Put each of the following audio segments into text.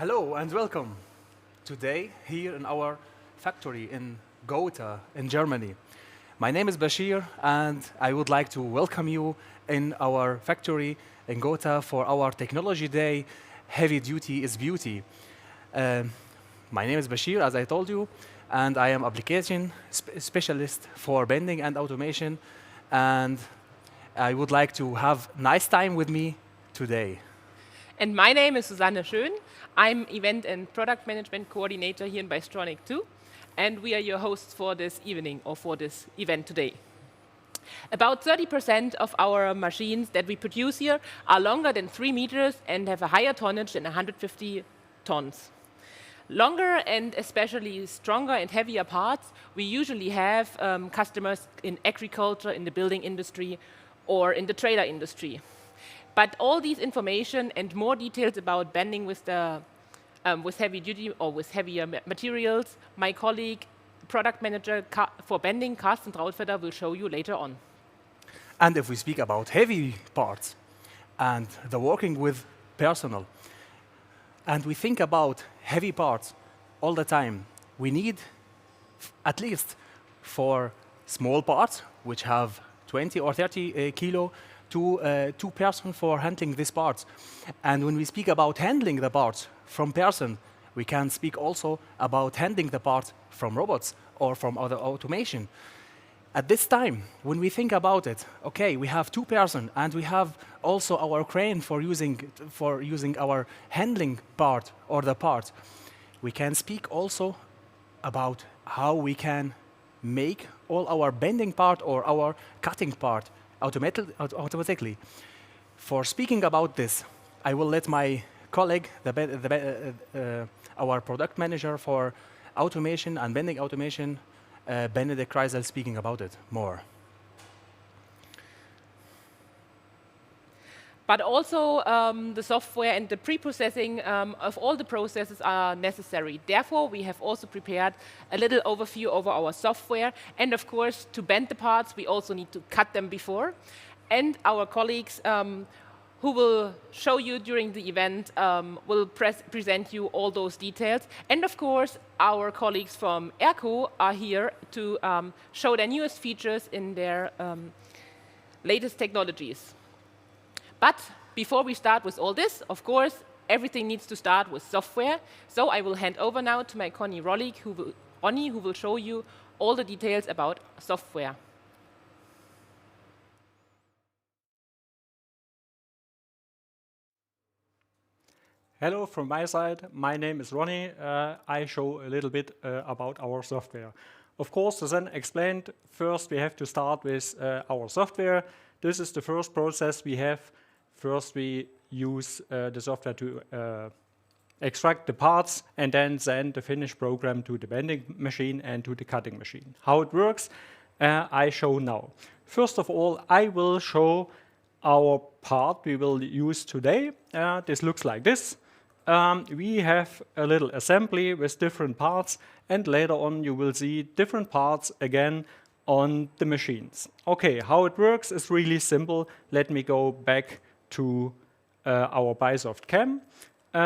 Hello and welcome. Today, here in our factory in Gotha, in Germany. My name is Bashir, and I would like to welcome you in our factory in Gotha for our Technology Day, Heavy Duty is Beauty. My name is Bashir, as I told you, and I am application specialist for bending and automation, and I would like to have nice time with me today. And my name is Susanne Schön. I'm Event and Product Management Coordinator here in Bystronic too. And we are your hosts for this evening or for this event today. About 30% of our machines that we produce here are longer than 3 meters and have a higher tonnage than 150 tons. Longer and especially stronger and heavier parts, we usually have customers in agriculture, in the building industry, or in the trailer industry. But all these information and more details about bending with heavy duty or with heavier materials, my colleague, product manager for bending, Karsten Trautvetter, will show you later on. And if we speak about heavy parts and the working with personnel, and we think about heavy parts all the time, we need at least for small parts, which have 20 or 30 kilo, two person for handling these parts. And when we speak about handling the parts from person, we can speak also about handling the parts from robots or from other automation. At this time, when we think about it, okay, we have 2 person and we have also our crane for using our handling part or the part. We can speak also about how we can make all our bending part or our cutting part automatically. For speaking about this, I will let my colleague, our product manager for automation and bending automation, Benedikt Kreisel, speaking about it more. But also the software and the pre-processing of all the processes are necessary. Therefore, we have also prepared a little overview over our software. And of course, to bend the parts, we also need to cut them before. And our colleagues who will show you during the event will present you all those details. And of course, our colleagues from AIRCO are here to show their newest features in their latest technologies. But before we start with all this, of course, everything needs to start with software. So I will hand over now to my colleague Ronny, who will show you all the details about software. Hello from my side. My name is Ronny. I show a little bit about our software. Of course, as then explained, first we have to start with our software. This is the first process we have. First, we use the software to extract the parts and then send the finished program to the bending machine and to the cutting machine. How it works, I show now. First of all, I will show our part we will use today. This looks like this. We have a little assembly with different parts, and later on you will see different parts again on the machines. Okay, how it works is really simple. Let me go back to our BySoft cam.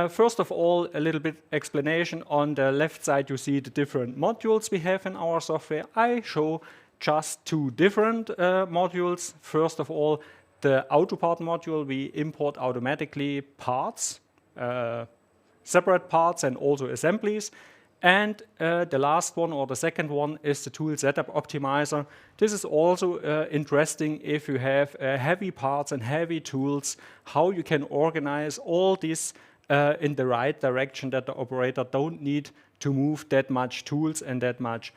First of all, a little bit explanation. On the left side, you see the different modules we have in our software. I show just 2 different modules. First of all, the auto part module, we import automatically parts, separate parts and also assemblies. And the last one, or the second one, is the tool setup optimizer. This is also interesting if you have heavy parts and heavy tools, how you can organize all this in the right direction that the operator don't need to move that much tools and that much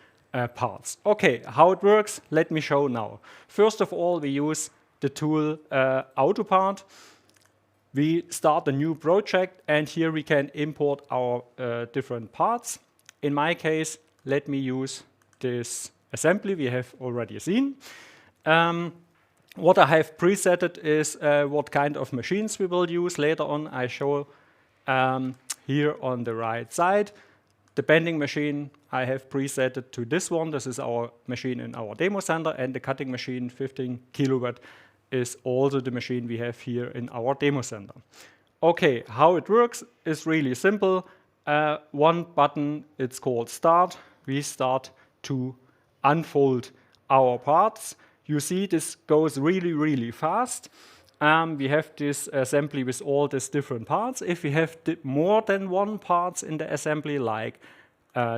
parts. Okay, how it works, let me show now. First of all, we use the tool auto part. We start a new project, and here we can import our different parts. In my case, let me use this assembly we have already seen. What I have presetted is what kind of machines we will use. Later on, I show here on the right side. The bending machine I have presetted to this one. This is our machine in our demo center, and the cutting machine, 15 kilowatt, is also the machine we have here in our demo center. Okay, how it works is really simple. One button, it's called Start. We start to unfold our parts. You see this goes really, really fast. We have this assembly with all these different parts. If we have more than one parts in the assembly, like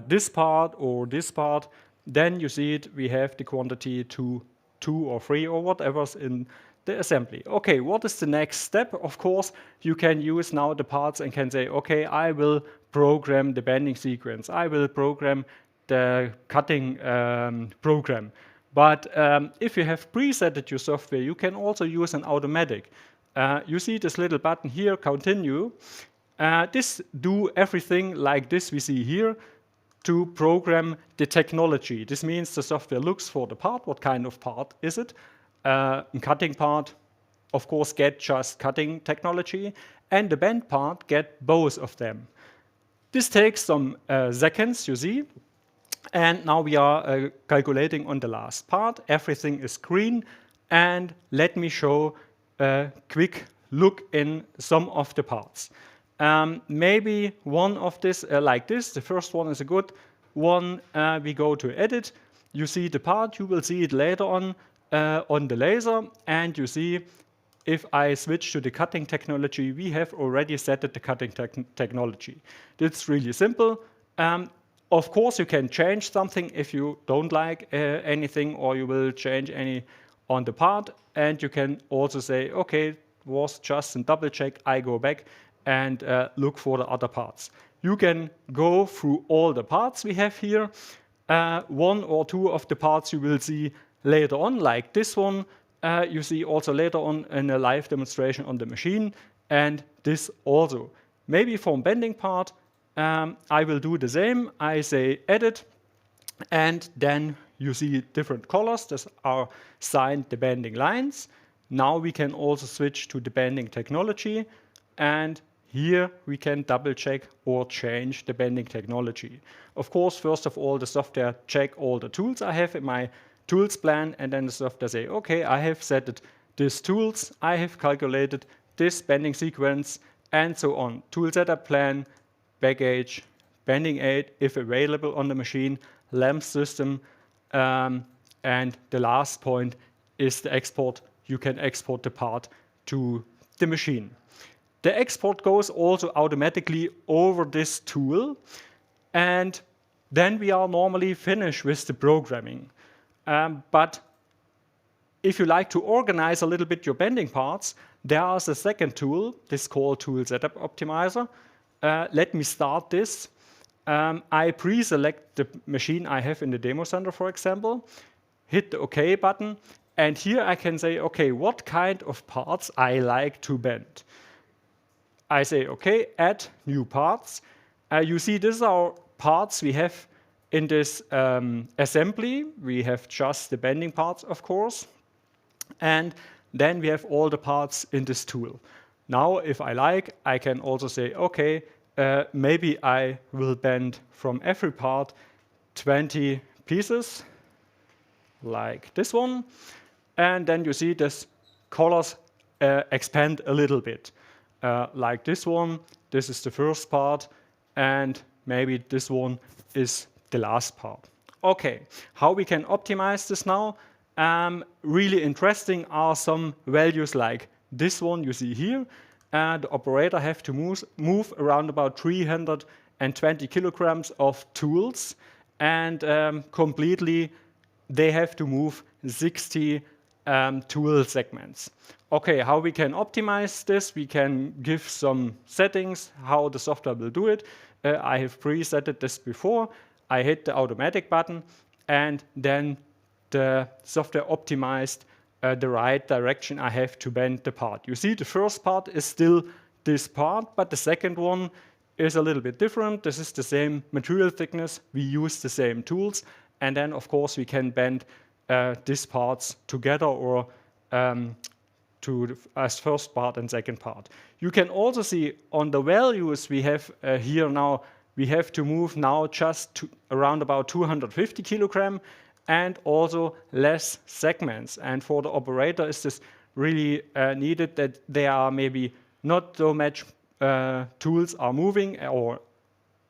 this part or this part, then you see it, we have the quantity to 2 or 3 or whatever's in the assembly. Okay, what is the next step? Of course, you can use now the parts and can say, okay, I will program the bending sequence. I will program the cutting program. But if you have presetted your software, you can also use an automatic. You see this little button here, continue. This do everything like this we see here to program the technology. This means the software looks for the part, what kind of part is it? Cutting part, of course, get just cutting technology, and the bend part get both of them. This takes some seconds, you see, and now we are calculating on the last part. Everything is green, and let me show a quick look in some of the parts. Maybe one of this, like this, the first one is a good one. We go to edit, you see the part, you will see it later on the laser, and you see if I switch to the cutting technology, we have already set the cutting technology. It's really simple. Of course, you can change something if you don't like anything, or you will change any on the part, and you can also say, okay, it was just a double check, I go back and look for the other parts. You can go through all the parts we have here. One or two of the parts you will see later on, like this one. You see also later on in a live demonstration on the machine, and this also. Maybe from bending part, I will do the same. I say edit, and then you see different colors. These are signed the bending lines. Now we can also switch to the bending technology, and here we can double check or change the bending technology. Of course, first of all, the software check all the tools I have in my tools plan, and then the software say, okay, I have set these tools, I have calculated this bending sequence, and so on. Tool setup plan, baggage, bending aid, if available on the machine, lamp system, and the last point is the export. You can export the part to the machine. The export goes also automatically over this tool, and then we are normally finished with the programming. But if you like to organize a little bit your bending parts, there is a second tool, this called Tool Setup Optimizer. Let me start this. I pre-select the machine I have in the demo center, for example, hit the OK button, and here I can say, okay, what kind of parts I like to bend. I say, okay, add new parts. You see, these are parts we have in this assembly. We have just the bending parts, of course. And then we have all the parts in this tool. Now, if I like, I can also say, okay, maybe I will bend from every part 20 pieces, like this one. And then you see this colors expand a little bit. Like this one, this is the first part, and maybe this one is the last part. Okay, how we can optimize this now? Really interesting are some values like this one you see here. The operator have to move around about 320 kilograms of tools, and completely they have to move 60 tool segments. Okay, how we can optimize this? We can give some settings, how the software will do it. I have preset this before. I hit the automatic button, and then the software optimized the right direction I have to bend the part. You see, the first part is still this part, but the second one is a little bit different. This is the same material thickness. We use the same tools, and then, of course, we can bend these parts together or as first part and second part. You can also see on the values we have here now, we have to move now just to around about 250 kilogram and also less segments. And for the operator, is this really needed that they are maybe not so much tools are moving or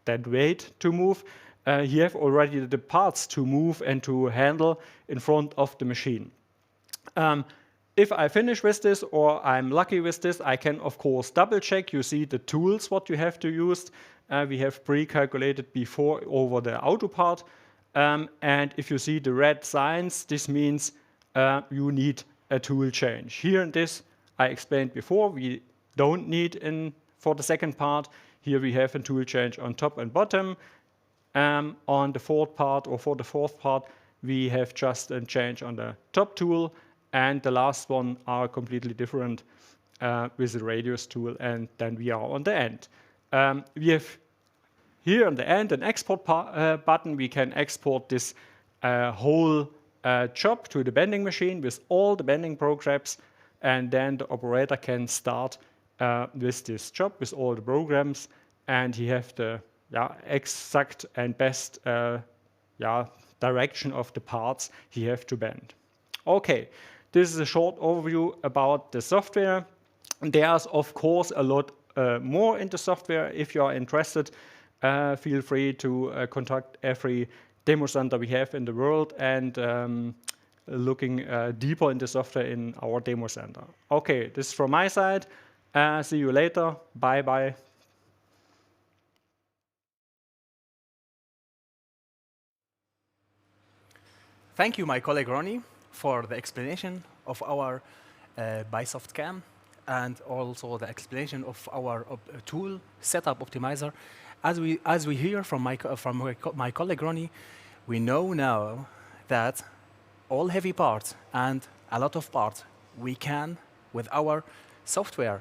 that wait to move, you have already the parts to move and to handle in front of the machine. If I finish with this or I'm lucky with this, I can of course double check. You see the tools what you have to use. We have pre-calculated before over the auto part. And if you see the red signs, this means you need a tool change. Here in this, I explained before, we don't need for the second part. Here we have a tool change on top and bottom. On the fourth part, or for the fourth part, we have just a change on the top tool, and the last one are completely different with the radius tool, and then we are on the end. We have here on the end an export button. We can export this whole job to the bending machine with all the bending programs, and then the operator can start with this job with all the programs, and he have the exact and best direction of the parts he have to bend. Okay, this is a short overview about the software. There's of course a lot more in the software. If you are interested, feel free to contact every demo center we have in the world and looking deeper in the software in our demo center. Okay, this is from my side. See you later. Bye bye. Thank you, my colleague Ronny, for the explanation of our BySoft cam and also the explanation of our tool setup optimizer. As we hear from my colleague Ronny, we know now that all heavy parts and a lot of parts we can, with our software,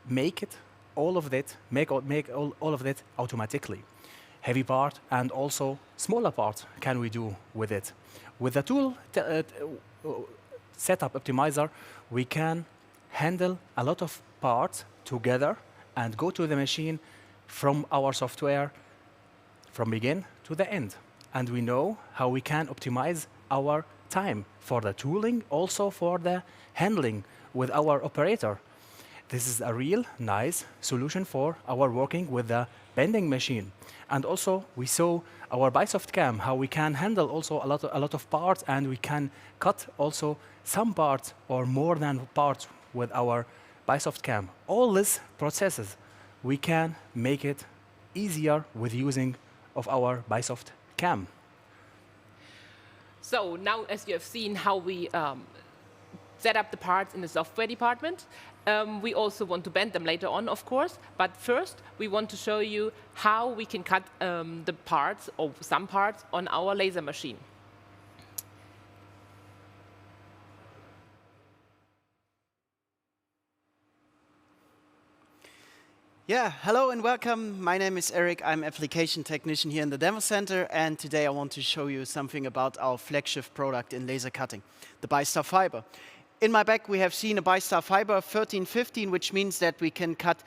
make all of that automatically. Heavy part and also smaller parts can we do with it. With the tool setup optimizer, we can handle a lot of parts together and go to the machine from our software from begin to the end. And we know how we can optimize our time for the tooling, also for the handling with our operator. This is a real nice solution for our working with the bending machine. And also we saw our BySoft cam, how we can handle also a lot of parts, and we can cut also some parts or more than parts with our BySoft cam. All these processes we can make it easier with using of our BySoft cam. So now, as you have seen how we set up the parts in the software department, we also want to bend them later on, of course. But first, we want to show you how we can cut the parts, or some parts, on our laser machine. Yeah, hello and welcome. My name is Erik. I'm application technician here in the demo center, and today I want to show you something about our flagship product in laser cutting, the ByStar Fiber. In my back, we have seen a ByStar Fiber 1315, which means that we can cut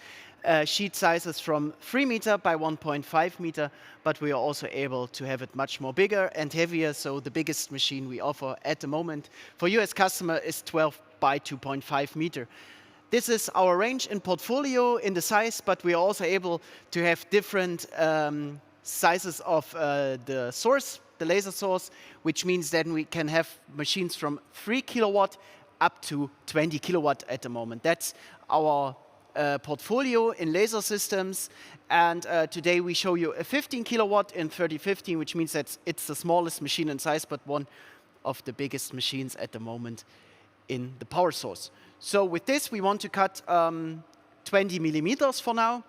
sheet sizes from 3 meter by 1.5 meter, but we are also able to have it much more bigger and heavier. So the biggest machine we offer at the moment for you as customer is 12 by 2.5 meter. This is our range in portfolio in the size, but we are also able to have different sizes of the source, the laser source, which means that we can have machines from 3 kilowatt up to 20 kilowatt at the moment. That's our portfolio in laser systems. And today we show you a 15 kilowatt in 3015, which means that it's the smallest machine in size, but one of the biggest machines at the moment in the power source. So with this, we want to cut 20 millimeters for now.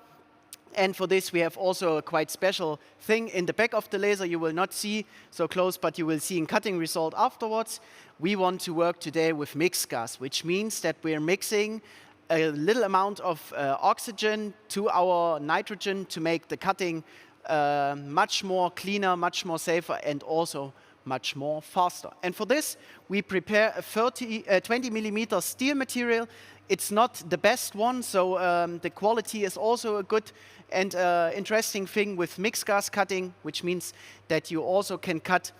And for this, we have also a quite special thing in the back of the laser. You will not see so close, but you will see in cutting result afterwards. We want to work today with mixed gas, which means that we're mixing a little amount of oxygen to our nitrogen to make the cutting much more cleaner, much more safer, and also much more faster. And for this, we prepare a 20 millimeter steel material. It's not the best one, so the quality is also a good and interesting thing with mixed gas cutting, which means that you also can cut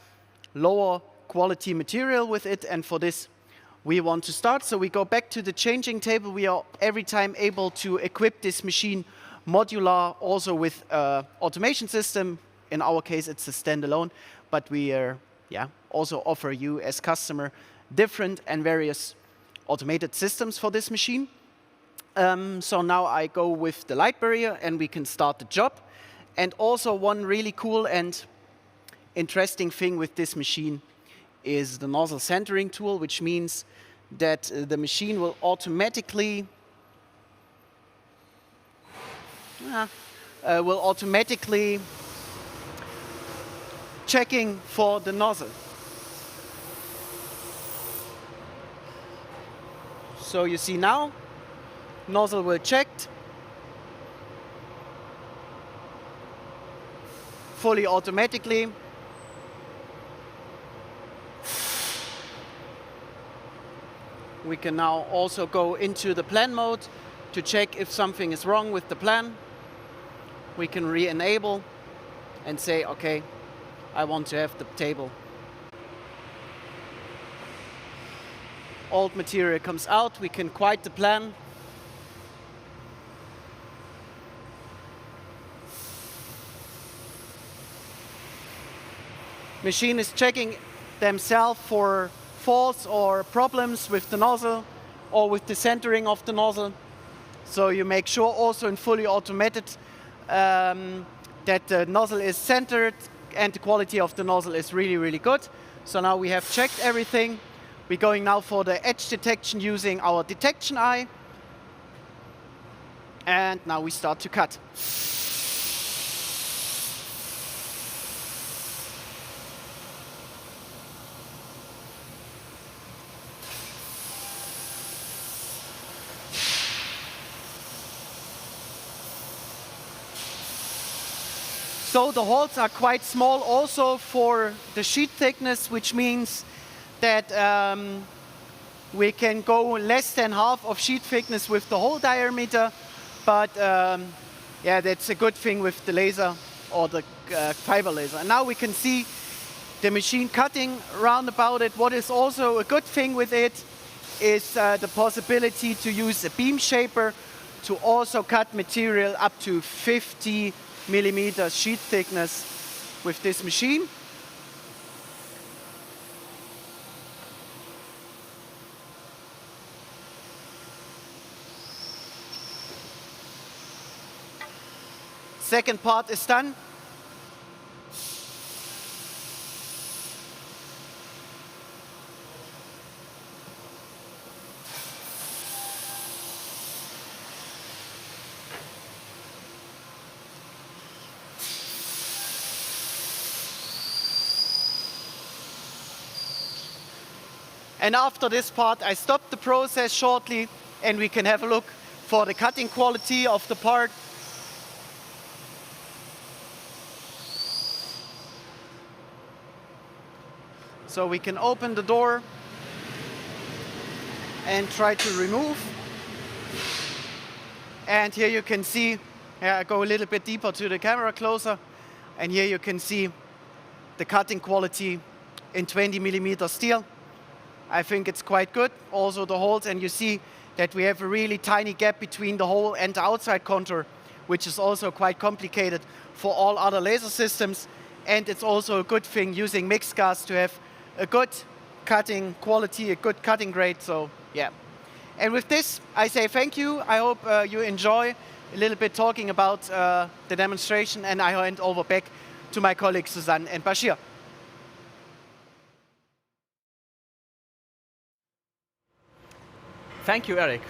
lower quality material with it. And for this, we want to start. So we go back to the changing table. We are every time able to equip this machine modular, also with automation system. In our case, it's a standalone, but we also offer you as customer different and various automated systems for this machine. So now I go with the light barrier and we can start the job. And also one really cool and interesting thing with this machine is the nozzle centering tool, which means that the machine will automatically checking for the nozzle. So you see now, nozzle will checked, fully automatically. We can now also go into the plan mode to check if something is wrong with the plan. We can re-enable and say, okay, I want to have the table. Old material comes out, we can quiet the plan. Machine is checking themselves for faults or problems with the nozzle or with the centering of the nozzle. So you make sure also in fully automated that the nozzle is centered and the quality of the nozzle is really, really good. So now we have checked everything. We're going now for the edge detection using our detection eye. And now we start to cut. So the holes are quite small also for the sheet thickness, which means that we can go less than half of sheet thickness with the hole diameter. But yeah, that's a good thing with the laser or the fiber laser. And now we can see the machine cutting round about it. What is also a good thing with it is the possibility to use a beam shaper to also cut material up to 50 millimeter sheet thickness with this machine. Second part is done. And after this part, I stop the process shortly and we can have a look for the cutting quality of the part. So we can open the door and try to remove. And here you can see, I go a little bit deeper to the camera closer, and here you can see the cutting quality in 20 millimeter steel. I think it's quite good. Also the holes, and you see that we have a really tiny gap between the hole and the outside contour, which is also quite complicated for all other laser systems. And it's also a good thing using mixed gas to have a good cutting quality, a good cutting grade. So yeah. And with this, I say thank you. I hope you enjoy a little bit talking about the demonstration, and I hand over back to my colleagues Susanne and Bashir. Thank you, Erik,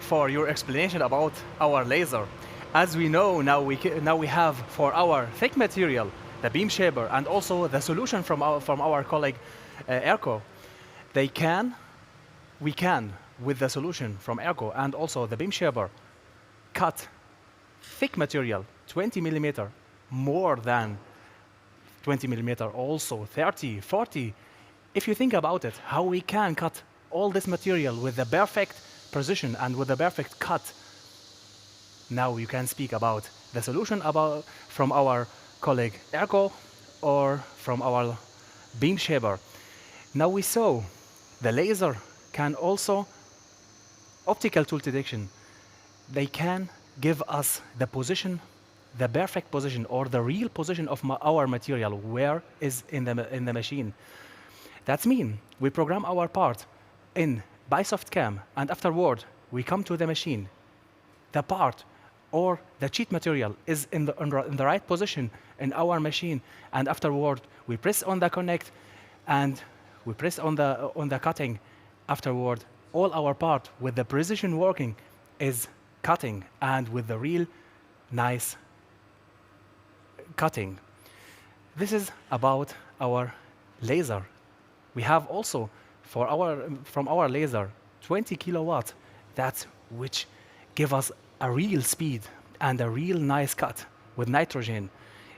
for your explanation about our laser. As we know, now we have for our thick material the beam shaper and also the solution from our colleague AIRCO. We can, with the solution from AIRCO and also the beam shaper, cut thick material, 20 millimeter, more than 20 millimeter, also 30, 40. If you think about it, how we can cut all this material with the perfect precision and with the perfect cut. Now you can speak about the solution from our colleague AIRCO or from our beam shaper. Now we saw the laser can also, optical tool detection, they can give us the position, the perfect position or the real position of our material, where is in the machine. That means we program our part in BySoftCam, and afterward we come to the machine. The part or the cheat material is in the right position in our machine, and afterward we press on the connect and we press on the cutting. Afterward, all our part with the precision working is cutting and with the real nice cutting. This is about our laser. We have also from our laser 20 kilowatt, that's which give us a real speed and a real nice cut with nitrogen.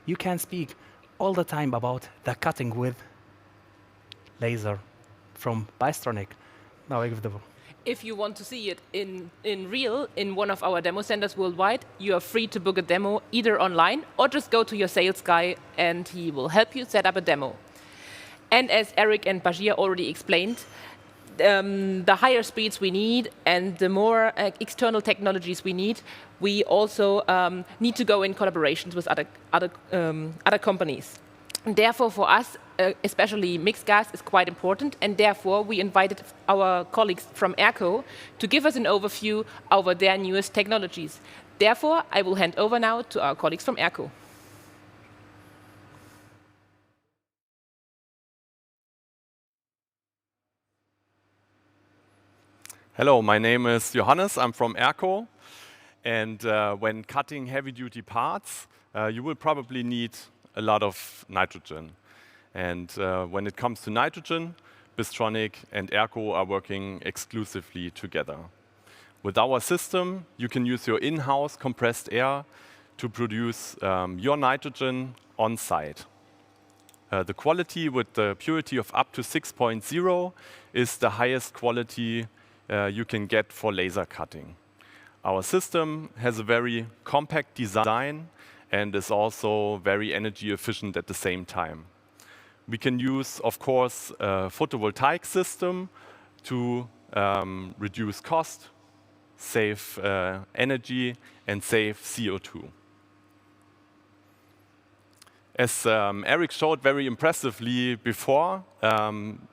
You can speak all the time about the cutting with laser from Bystronic. Now I give the. If you want to see it in real in one of our demo centers worldwide, you are free to book a demo either online or just go to your sales guy and he will help you set up a demo. And as Erik and Bashir already explained, the higher speeds we need and the more external technologies we need, we also need to go in collaborations with other companies. And therefore, for us, especially mixed gas is quite important, and therefore we invited our colleagues from AIRCO to give us an overview over their newest technologies. Therefore, I will hand over now to our colleagues from AIRCO. Hello, my name is Johannes. I'm from AIRCO. And when cutting heavy-duty parts, you will probably need a lot of nitrogen. And when it comes to nitrogen, Bystronic and AIRCO are working exclusively together. With our system, you can use your in-house compressed air to produce your nitrogen on site. The quality with the purity of up to 6.0 is the highest quality you can get for laser cutting. Our system has a very compact design and is also very energy efficient at the same time. We can use, of course, a photovoltaic system to reduce cost, save energy, and save CO2. As Erik showed very impressively before,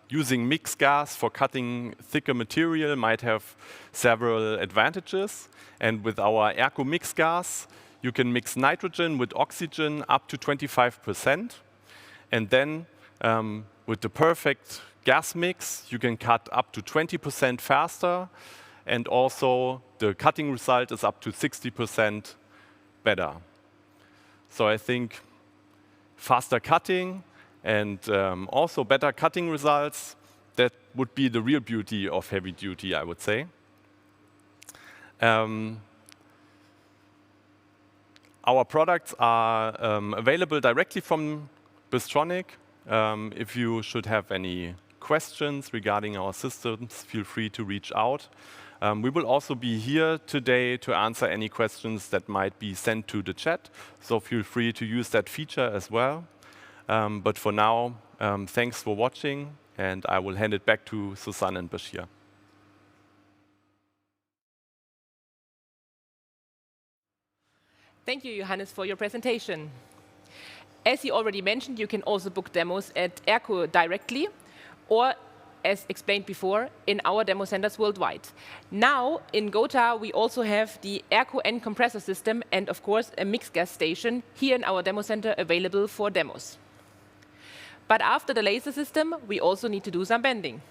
using mixed gas for cutting thicker material might have several advantages. And with our AIRCO mixed gas, you can mix nitrogen with oxygen up to 25%. And then with the perfect gas mix, you can cut up to 20% faster. And also the cutting result is up to 60% better. So I think faster cutting and also better cutting results, that would be the real beauty of heavy duty, I would say. Our products are available directly from Bystronic. If you should have any questions regarding our systems, feel free to reach out. We will also be here today to answer any questions that might be sent to the chat, so feel free to use that feature as well. But for now, thanks for watching, and I will hand it back to Susanne and Bashir. Thank you, Johannes, for your presentation. As you already mentioned, you can also book demos at AIRCO directly, or as explained before, in our demo centers worldwide. Now, in Gotha, we also have the AIRCO N compressor system and, of course, a mixed gas station here in our demo center available for demos. But after the laser system, we also need to do some bending.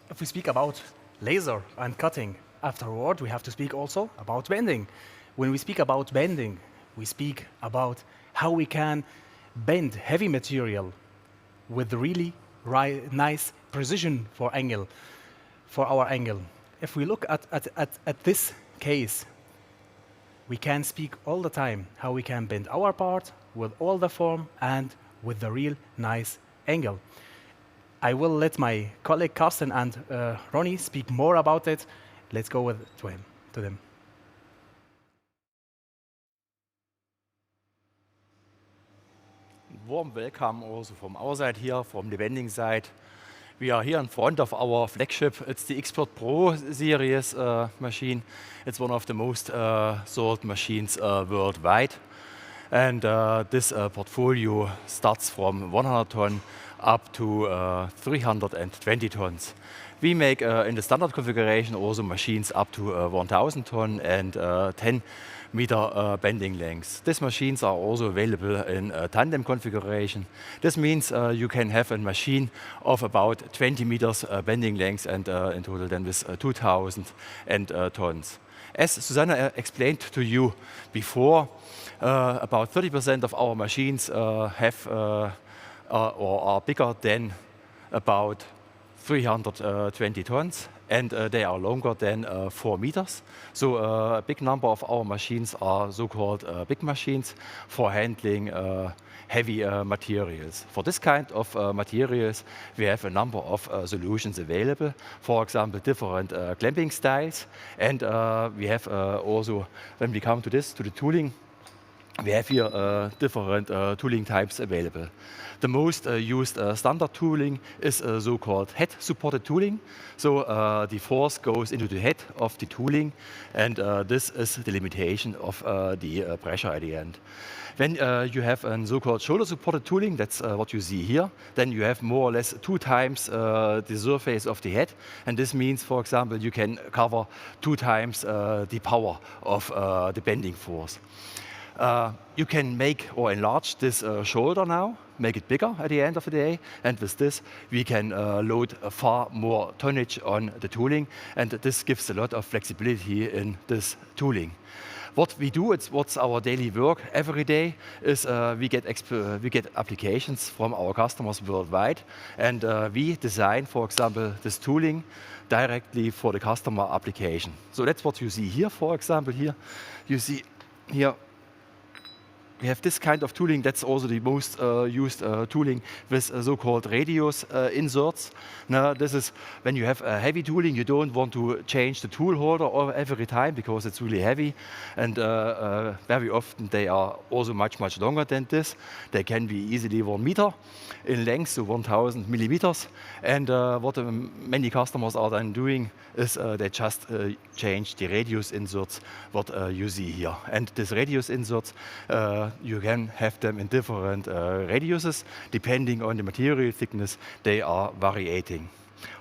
If we speak about laser and cutting, afterward we have to speak also about bending. When we speak about bending, we speak about how we can bend heavy material with really nice precision for our angle. If we look at this case, we can speak all the time how we can bend our part with all the form and with the real nice angle. I will let my colleague Karsten and Ronny speak more about it. Let's go to them. Warm welcome also from our side here, from the bending side. We are here in front of our flagship. It's the Expert Pro series machine. It's one of the most sold machines worldwide. And this portfolio starts from 100 ton up to 320 tons. We make in the standard configuration also machines up to 1000 ton and 10 meter bending lengths. These machines are also available in tandem configuration. This means you can have a machine of about 20 meters bending lengths and in total then with 2000 tons. As Susanna explained to you before, about 30% of our machines have or are bigger than about 320 tons, and they are longer than 4 meters. So a big number of our machines are so-called big machines for handling heavy materials. For this kind of materials, we have a number of solutions available. For example, different clamping styles, and we have also, when we come to this, to the tooling, we have here different tooling types available. The most used standard tooling is so-called head-supported tooling. So the force goes into the head of the tooling, and this is the limitation of the pressure at the end. When you have a so-called shoulder-supported tooling, that's what you see here, then you have more or less 2 times the surface of the head. And this means, for example, you can cover 2 times the power of the bending force. You can make or enlarge this shoulder now, make it bigger at the end of the day, and with this we can load far more tonnage on the tooling, and this gives a lot of flexibility in this tooling. What we do, what's our daily work every day, is we get applications from our customers worldwide, and we design, for example, this tooling directly for the customer application. So that's what you see here, for example. Here you see here we have this kind of tooling. That's also the most used tooling with so-called radius inserts. Now, this is when you have a heavy tooling, you don't want to change the tool holder every time because it's really heavy. And very often they are also much, much longer than this. They can be easily 1 meter in length, so 1000 millimeters. And what many customers are then doing is they just change the radius inserts, what you see here. And these radius inserts, you can have them in different radiuses. Depending on the material thickness, they are varying.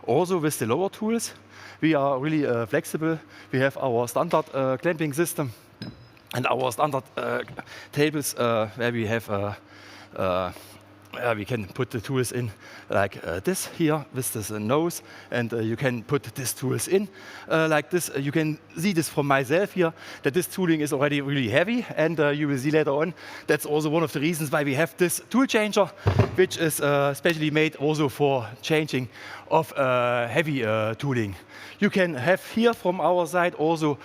Also with the lower tools, we are really flexible. We have our standard clamping system and our standard tables where we have we can put the tools in like this here with this nose, and you can put these tools in like this. You can see this from myself here, that this tooling is already really heavy, and you will see later on, that's also one of the reasons why we have this tool changer, which is specially made also for changing of heavy tooling. You can have here from our side also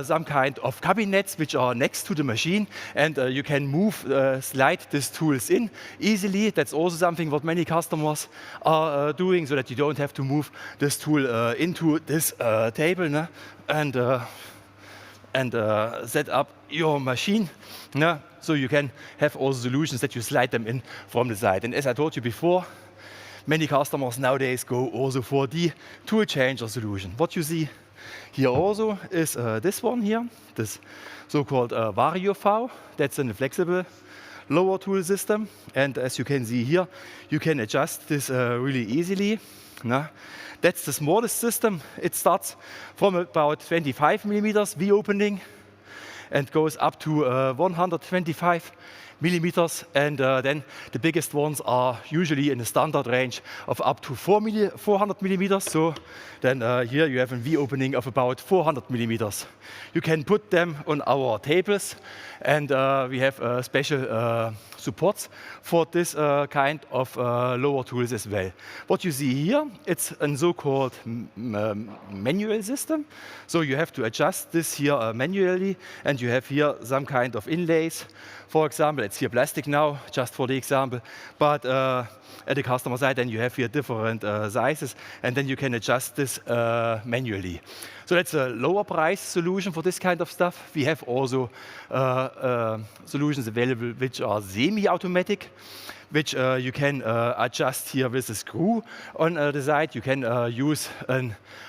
some kind of cabinets which are next to the machine, and you can move, slide these tools in easily. That's also something what many customers are doing, so that you don't have to move this tool into this table and set up your machine. So you can have also solutions that you slide them in from the side. And as I told you before, many customers nowadays go also for the tool changer solution. What you see here also is this one here, this so-called VarioV. That's a flexible lower tool system. And as you can see here, you can adjust this really easily. That's the smallest system. It starts from about 25 millimeters V opening and goes up to 125 millimeters, and then the biggest ones are usually in the standard range of up to 400 millimeters. So then here you have a V opening of about 400 millimeters. You can put them on our tables, and we have special supports for this kind of lower tools as well. What you see here, it's a so-called manual system. So you have to adjust this here manually, and you have here some kind of inlays. For example, it's here plastic now, just for the example, but at the customer side, then you have here different sizes, and then you can adjust this manually. So that's a lower price solution for this kind of stuff. We have also solutions available which are semi-automatic. which you can adjust here with a screw on the side. You can use,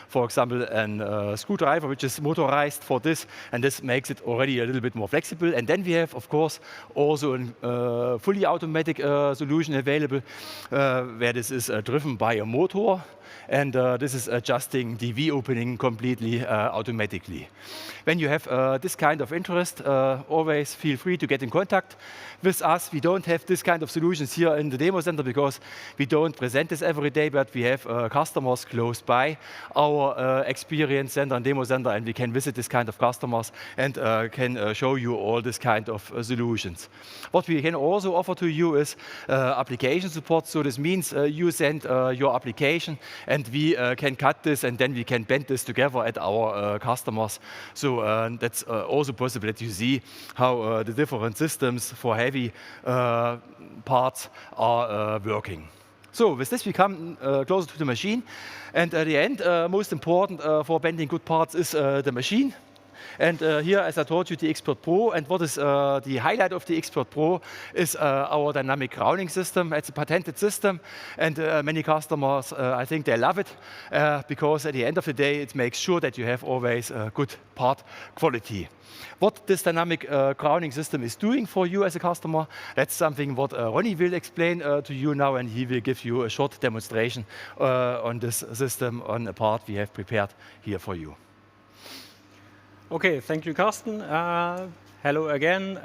for example, a screwdriver which is motorized for this, and this makes it already a little bit more flexible. And then we have, of course, also a fully automatic solution available, where this is driven by a motor, and this is adjusting the V-opening completely automatically. When you have this kind of interest, always feel free to get in contact with us. We don't have this kind of solutions here in the demo center because we don't present this every day, but we have customers close by our experience center and demo center, and we can visit this kind of customers and can show you all this kind of solutions. What we can also offer to you is application support. So this means you send your application, and we can cut this, and then we can bend this together at our customers. So that's also possible that you see how the different systems for heavy parts are working. So with this, we come closer to the machine. And at the end, most important for bending good parts is the machine. And here, as I told you, the Expert Pro. And what is the highlight of the Expert Pro is our dynamic crowning system. It's a patented system, and many customers, I think they love it, because at the end of the day, it makes sure that you have always good part quality. What this dynamic crowning system is doing for you as a customer, that's something what Ronny will explain to you now, and he will give you a short demonstration on this system on a part we have prepared here for you. Okay, thank you, Karsten. Hello again.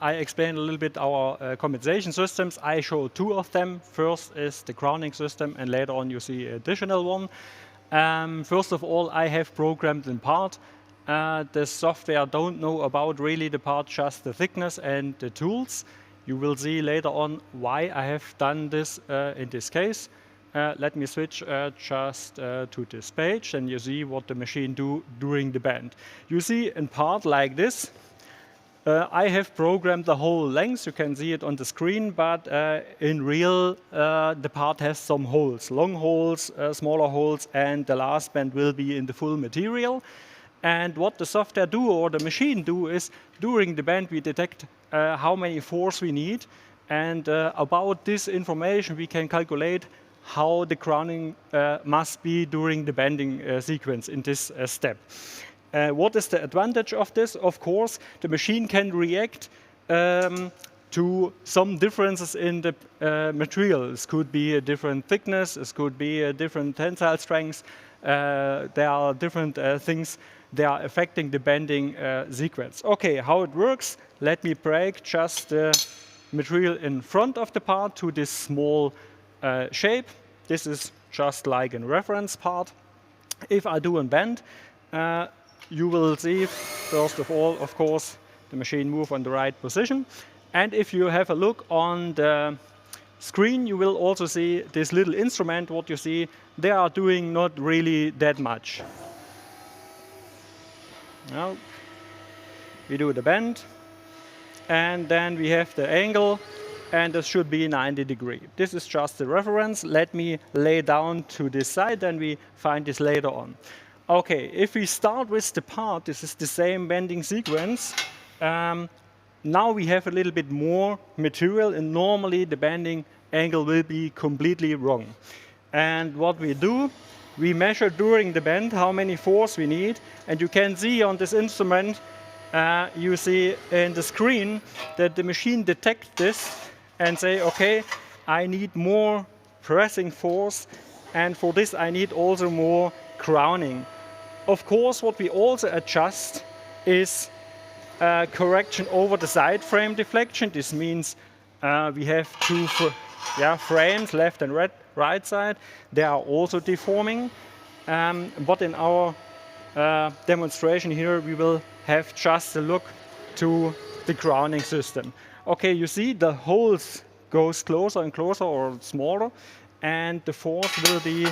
I explained a little bit our compensation systems. I show two of them. First is the crowning system, and later on you see an additional one. First of all, I have programmed in part. The software don't know about really the part, just the thickness and the tools. You will see later on why I have done this in this case. Let me switch just to this page, and you see what the machine do during the bend. You see in part like this, I have programmed the whole length. You can see it on the screen, but in real, the part has some holes, long holes, smaller holes, and the last bend will be in the full material. And what the software do, or the machine do, is during the bend we detect how many force we need, and about this information we can calculate how the crowning must be during the bending sequence in this step. What is the advantage of this? Of course, the machine can react to some differences in the material. This could be a different thickness, this could be a different tensile strength. There are different things that are affecting the bending sequence. Okay, how it works? Let me break just the material in front of the part to this small shape. This is just like a reference part. If I do a bend, you will see, first of all, of course, the machine move on the right position. And if you have a look on the screen, you will also see this little instrument. What you see, they are doing not really that much. Now, we do the bend, and then we have the angle, and this should be 90 degrees. This is just the reference. Let me lay down to this side, and we find this later on. Okay, if we start with the part, this is the same bending sequence. Now we have a little bit more material, and normally the bending angle will be completely wrong. And what we do, we measure during the bend how many force we need, and you can see on this instrument, you see in the screen that the machine detects this and say, okay, I need more pressing force, and for this I need also more crowning. Of course, what we also adjust is correction over the side frame deflection. This means we have two frames, left and right side. They are also deforming, but in our demonstration here, we will have just a look to the crowning system. Okay, you see the holes goes closer and closer or smaller, and the force will be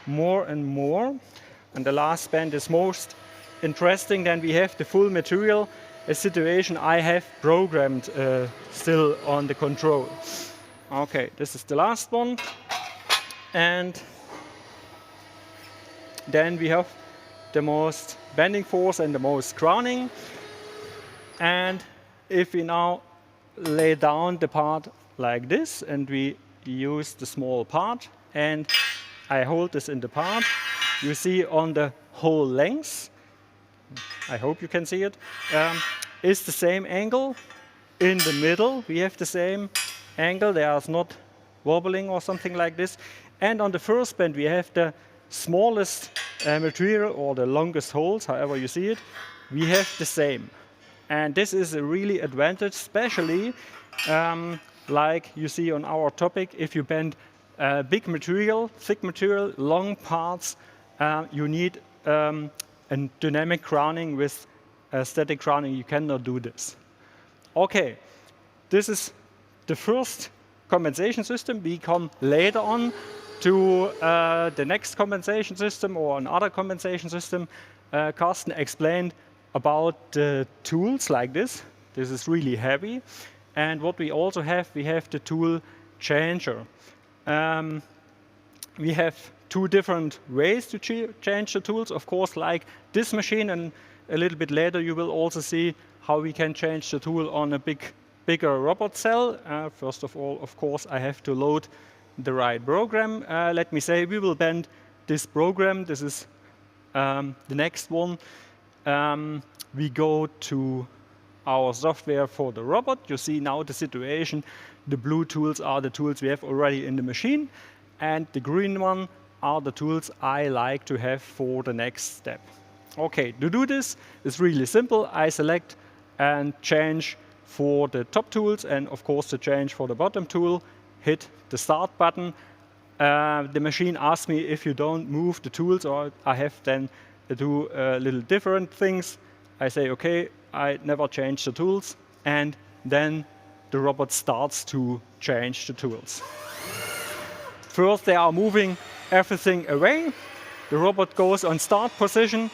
more and more. And the last bend is most interesting. Then we have the full material, a situation I have programmed still on the control. Okay, this is the last one. And then we have the most bending force and the most crowning. And if we now lay down the part like this, and we use the small part, and I hold this in the part. You see on the whole length, I hope you can see it, is the same angle. In the middle, we have the same angle. There's not wobbling or something like this. And on the first bend, we have the smallest material, or the longest holes, however you see it. We have the same. And this is a really advantage, especially like you see on our topic. If you bend big material, thick material, long parts, you need a dynamic crowning. With static crowning, you cannot do this. Okay, this is the first compensation system. We come later on to the next compensation system or another compensation system. Karsten explained about the tools like this. This is really heavy. And what we also have, we have the tool changer. We have two different ways to change the tools. Of course, like this machine, and a little bit later you will also see how we can change the tool on a bigger robot cell. First of all, of course, I have to load the right program. Let me say we will bend this program. This is the next one. We go to our software for the robot. You see now the situation. The blue tools are the tools we have already in the machine, and the green one are the tools I like to have for the next step. Okay, to do this is really simple. I select and change for the top tools, and of course to change for the bottom tool, hit the start button. The machine asks me if you don't move the tools, or I have then to do little different things. I say, okay, I never change the tools, and then the robot starts to change the tools. First, they are moving everything away. The robot goes on start position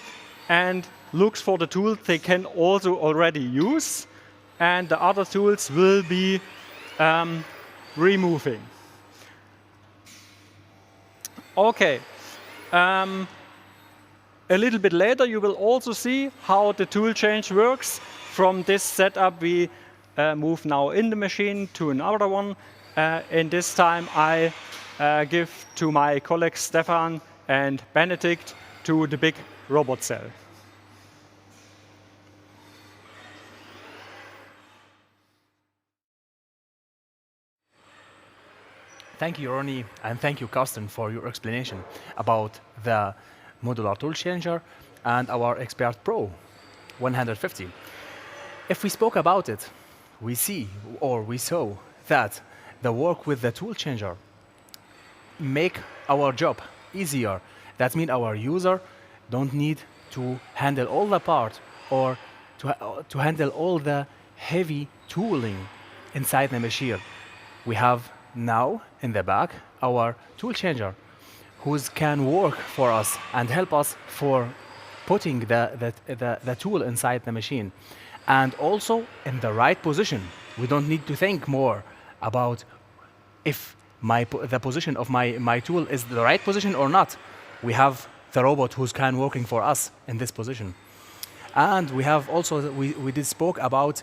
and looks for the tools they can also already use, and the other tools will be removing. Okay. A little bit later, you will also see how the tool change works. From this setup, we move now in the machine to another one. In this time, I give to my colleagues Stefan and Benedikt to the big robot cell. Thank you, Ronny, and thank you, Karsten, for your explanation about the modular tool changer and our Expert Pro 150. If we spoke about it, we saw that the work with the tool changer make our job easier. That means our user don't need to handle all the part or to handle all the heavy tooling inside the machine. We have now in the back our tool changer, who can work for us and help us for putting the tool inside the machine, and also in the right position. We don't need to think more about if the position of my tool is the right position or not. We have the robot who's can working for us in this position. And we have also, we did spoke about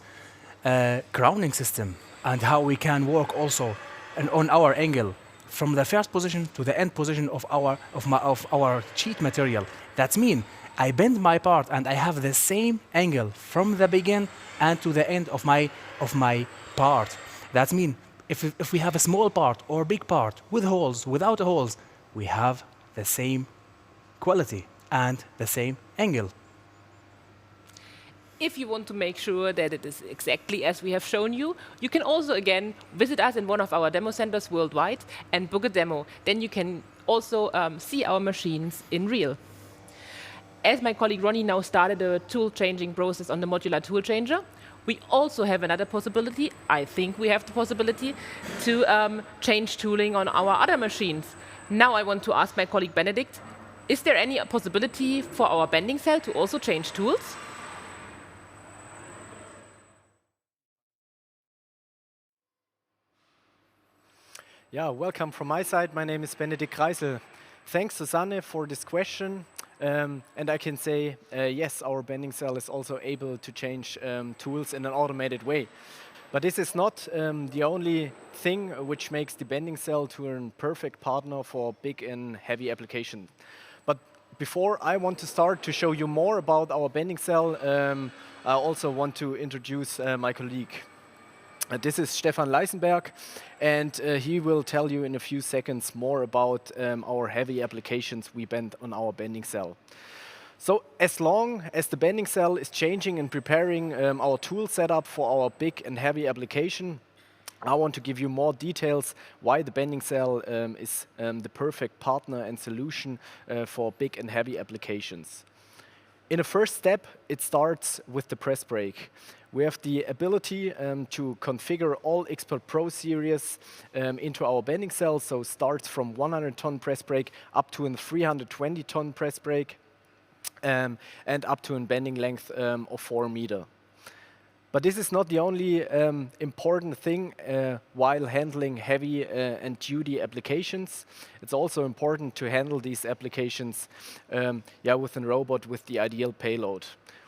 crowning system and how we can work also on our angle from the first position to the end position of our sheet material. That means I bend my part and I have the same angle from the begin and to the end of my part. That means if we have a small part or big part with holes, without holes, we have the same quality and the same angle. If you want to make sure that it is exactly as we have shown you, you can also, again, visit us in one of our demo centers worldwide and book a demo. Then you can also see our machines in real. As my colleague Ronny now started a tool changing process on the modular tool changer, we also have another possibility. I think we have the possibility to change tooling on our other machines. Now I want to ask my colleague Benedikt, is there any possibility for our bending cell to also change tools? Yeah, welcome from my side. My name is Benedikt Kreisel. Thanks, Susanne, for this question. And I can say, yes, our bending cell is also able to change tools in an automated way. But this is not the only thing which makes the bending cell to a perfect partner for big and heavy application. But before I want to start to show you more about our bending cell, I also want to introduce my colleague. This is Stefan Leisenberg, and he will tell you in a few seconds more about our heavy applications we bend on our bending cell. So as long as the bending cell is changing and preparing our tool setup for our big and heavy application, I want to give you more details why the bending cell is the perfect partner and solution for big and heavy applications. In a first step, it starts with the press brake. We have the ability to configure all Expert Pro series into our bending cell, so starts from 100-ton press brake up to a 320-ton press brake and up to a bending length of 4 meters. But this is not the only important thing while handling heavy and duty applications. It's also important to handle these applications with a robot with the ideal payload.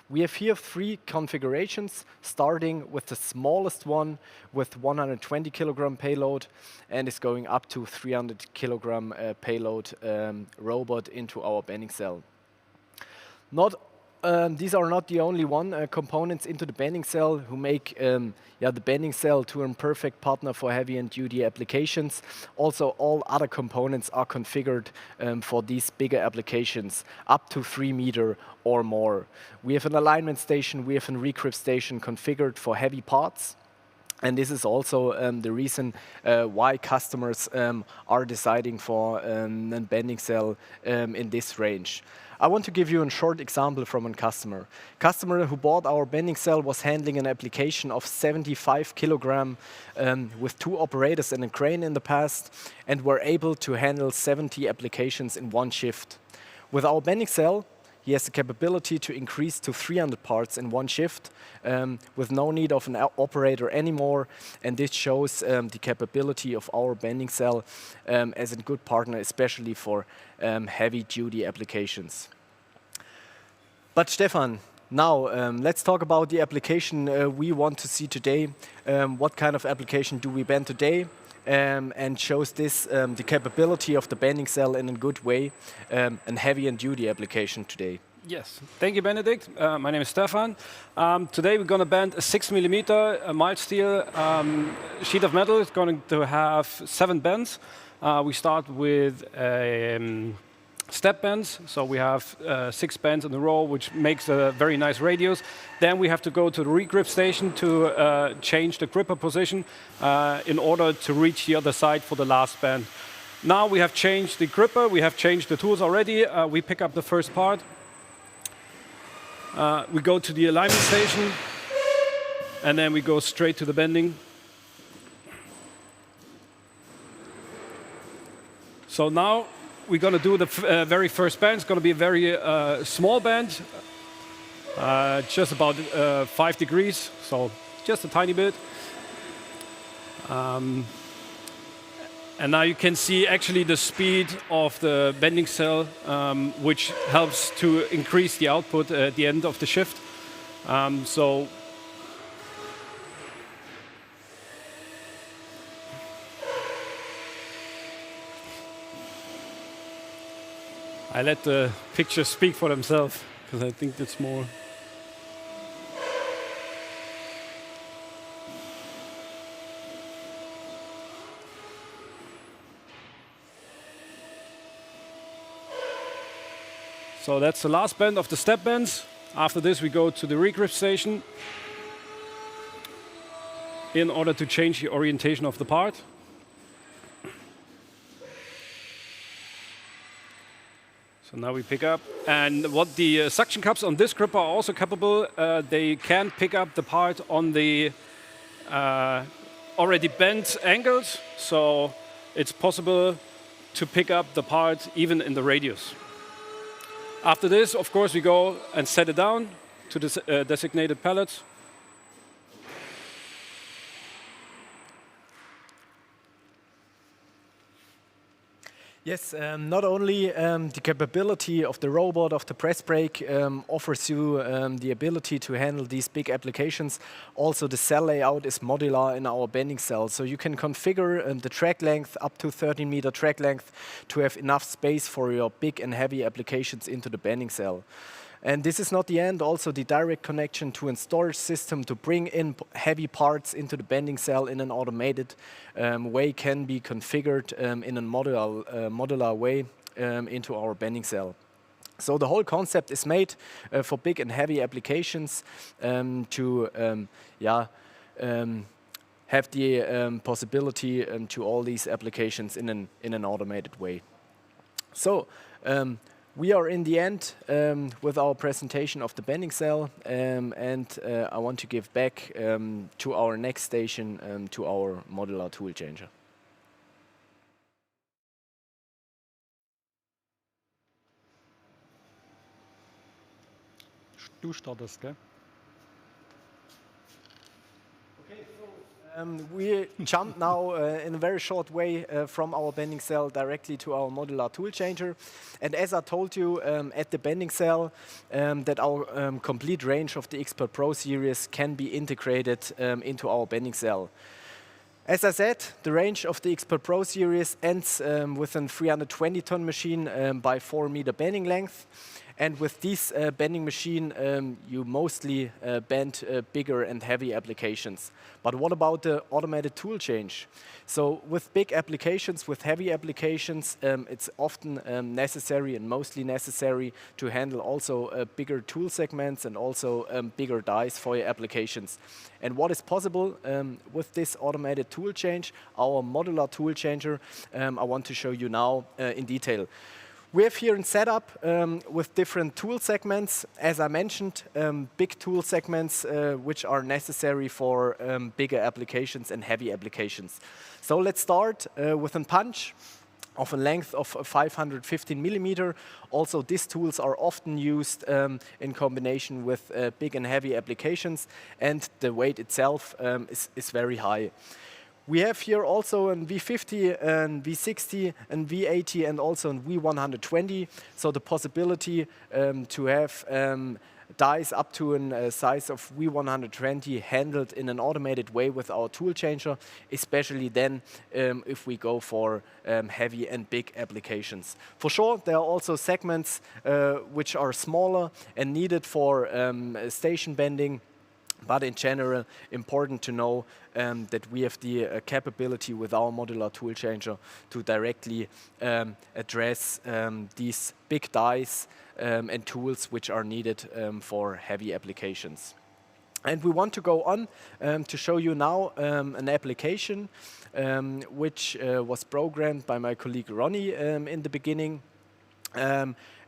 We have here 3 configurations, starting with the smallest one with 120 kilogram payload and is going up to 300 kilogram payload robot into our bending cell. These are not the only components into the bending cell who make the bending cell to a perfect partner for heavy and duty applications. Also, all other components are configured for these bigger applications, up to 3 meters or more. We have an alignment station, we have a regrip station configured for heavy parts. And this is also the reason why customers are deciding for a bending cell in this range. I want to give you a short example from a customer. Customer who bought our bending cell was handling an application of 75 kilogram with 2 operators and a crane in the past, and were able to handle 70 applications in 1 shift. With our bending cell, he has the capability to increase to 300 parts in 1 shift with no need of an operator anymore. And this shows the capability of our bending cell as a good partner, especially for heavy duty applications. But Stefan, now let's talk about the application we want to see today. What kind of application do we bend today? And shows this the capability of the bending cell in a good way, and heavy and duty application today. Yes, thank you, Benedikt. My name is Stefan. Today we're going to bend a 6 millimeter mild steel sheet of metal. It's going to have 7 bends. We start with step bends, so we have 6 bends in a row, which makes a very nice radius. Then we have to go to the regrip station to change the gripper position in order to reach the other side for the last bend. Now we have changed the gripper, we have changed the tools already. We pick up the first part. We go to the alignment station, and then we go straight to the bending. So now we're going to do the very first bend. It's going to be a very small bend, just about 5 degrees, so just a tiny bit. And now you can see actually the speed of the bending cell, which helps to increase the output at the end of the shift. I let the pictures speak for themselves, because I think that's more. So that's the last bend of the step bends. After this, we go to the regrip station in order to change the orientation of the part. So now we pick up, and what the suction cups on this gripper are also capable, they can pick up the part on the already bent angles, so it's possible to pick up the part even in the radius. After this, of course, we go and set it down to the designated pallets. Yes, not only the capability of the robot, of the press brake, offers you the ability to handle these big applications, also the cell layout is modular in our bending cell. So you can configure the track length up to 13-meter track length to have enough space for your big and heavy applications into the bending cell. And this is not the end, also the direct connection to a storage system to bring in heavy parts into the bending cell in an automated way can be configured in a modular way into our bending cell. So the whole concept is made for big and heavy applications to have the possibility to all these applications in an automated way. So we are in the end with our presentation of the bending cell, and I want to give back to our next station, to our modular tool changer. Du startest, gell? We jump now in a very short way from our bending cell directly to our modular tool changer. And as I told you at the bending cell, that our complete range of the Expert Pro series can be integrated into our bending cell. As I said, the range of the Expert Pro series ends with a 320-ton machine by 4-meter bending length. And with this bending machine, you mostly bend bigger and heavy applications. But what about the automated tool change? So with big applications, with heavy applications, it's often necessary and mostly necessary to handle also bigger tool segments and also bigger dies for your applications. And what is possible with this automated tool change, our modular tool changer, I want to show you now in detail. We have here a setup with different tool segments. As I mentioned, big tool segments which are necessary for bigger applications and heavy applications. So let's start with a punch of a length of 515 millimeter. Also, these tools are often used in combination with big and heavy applications, and the weight itself is very high. We have here also a V50, a V60, a V80, and also a V120. So the possibility to have dies up to a size of V120 handled in an automated way with our tool changer, especially then if we go for heavy and big applications. For sure, there are also segments which are smaller and needed for station bending. But in general, important to know that we have the capability with our modular tool changer to directly address these big dies and tools which are needed for heavy applications. And we want to go on to show you now an application which was programmed by my colleague Ronny in the beginning.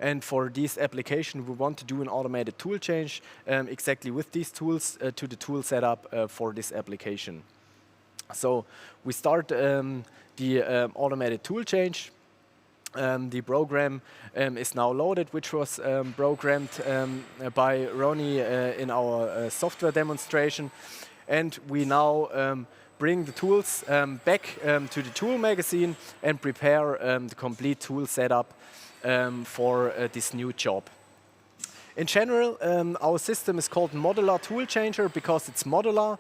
And for this application, we want to do an automated tool change exactly with these tools to the tool setup for this application. So we start the automated tool change. The program is now loaded, which was programmed by Ronny in our software demonstration. And we now bring the tools back to the tool magazine and prepare the complete tool setup for this new job. In general, our system is called Modular Tool Changer because it's modular.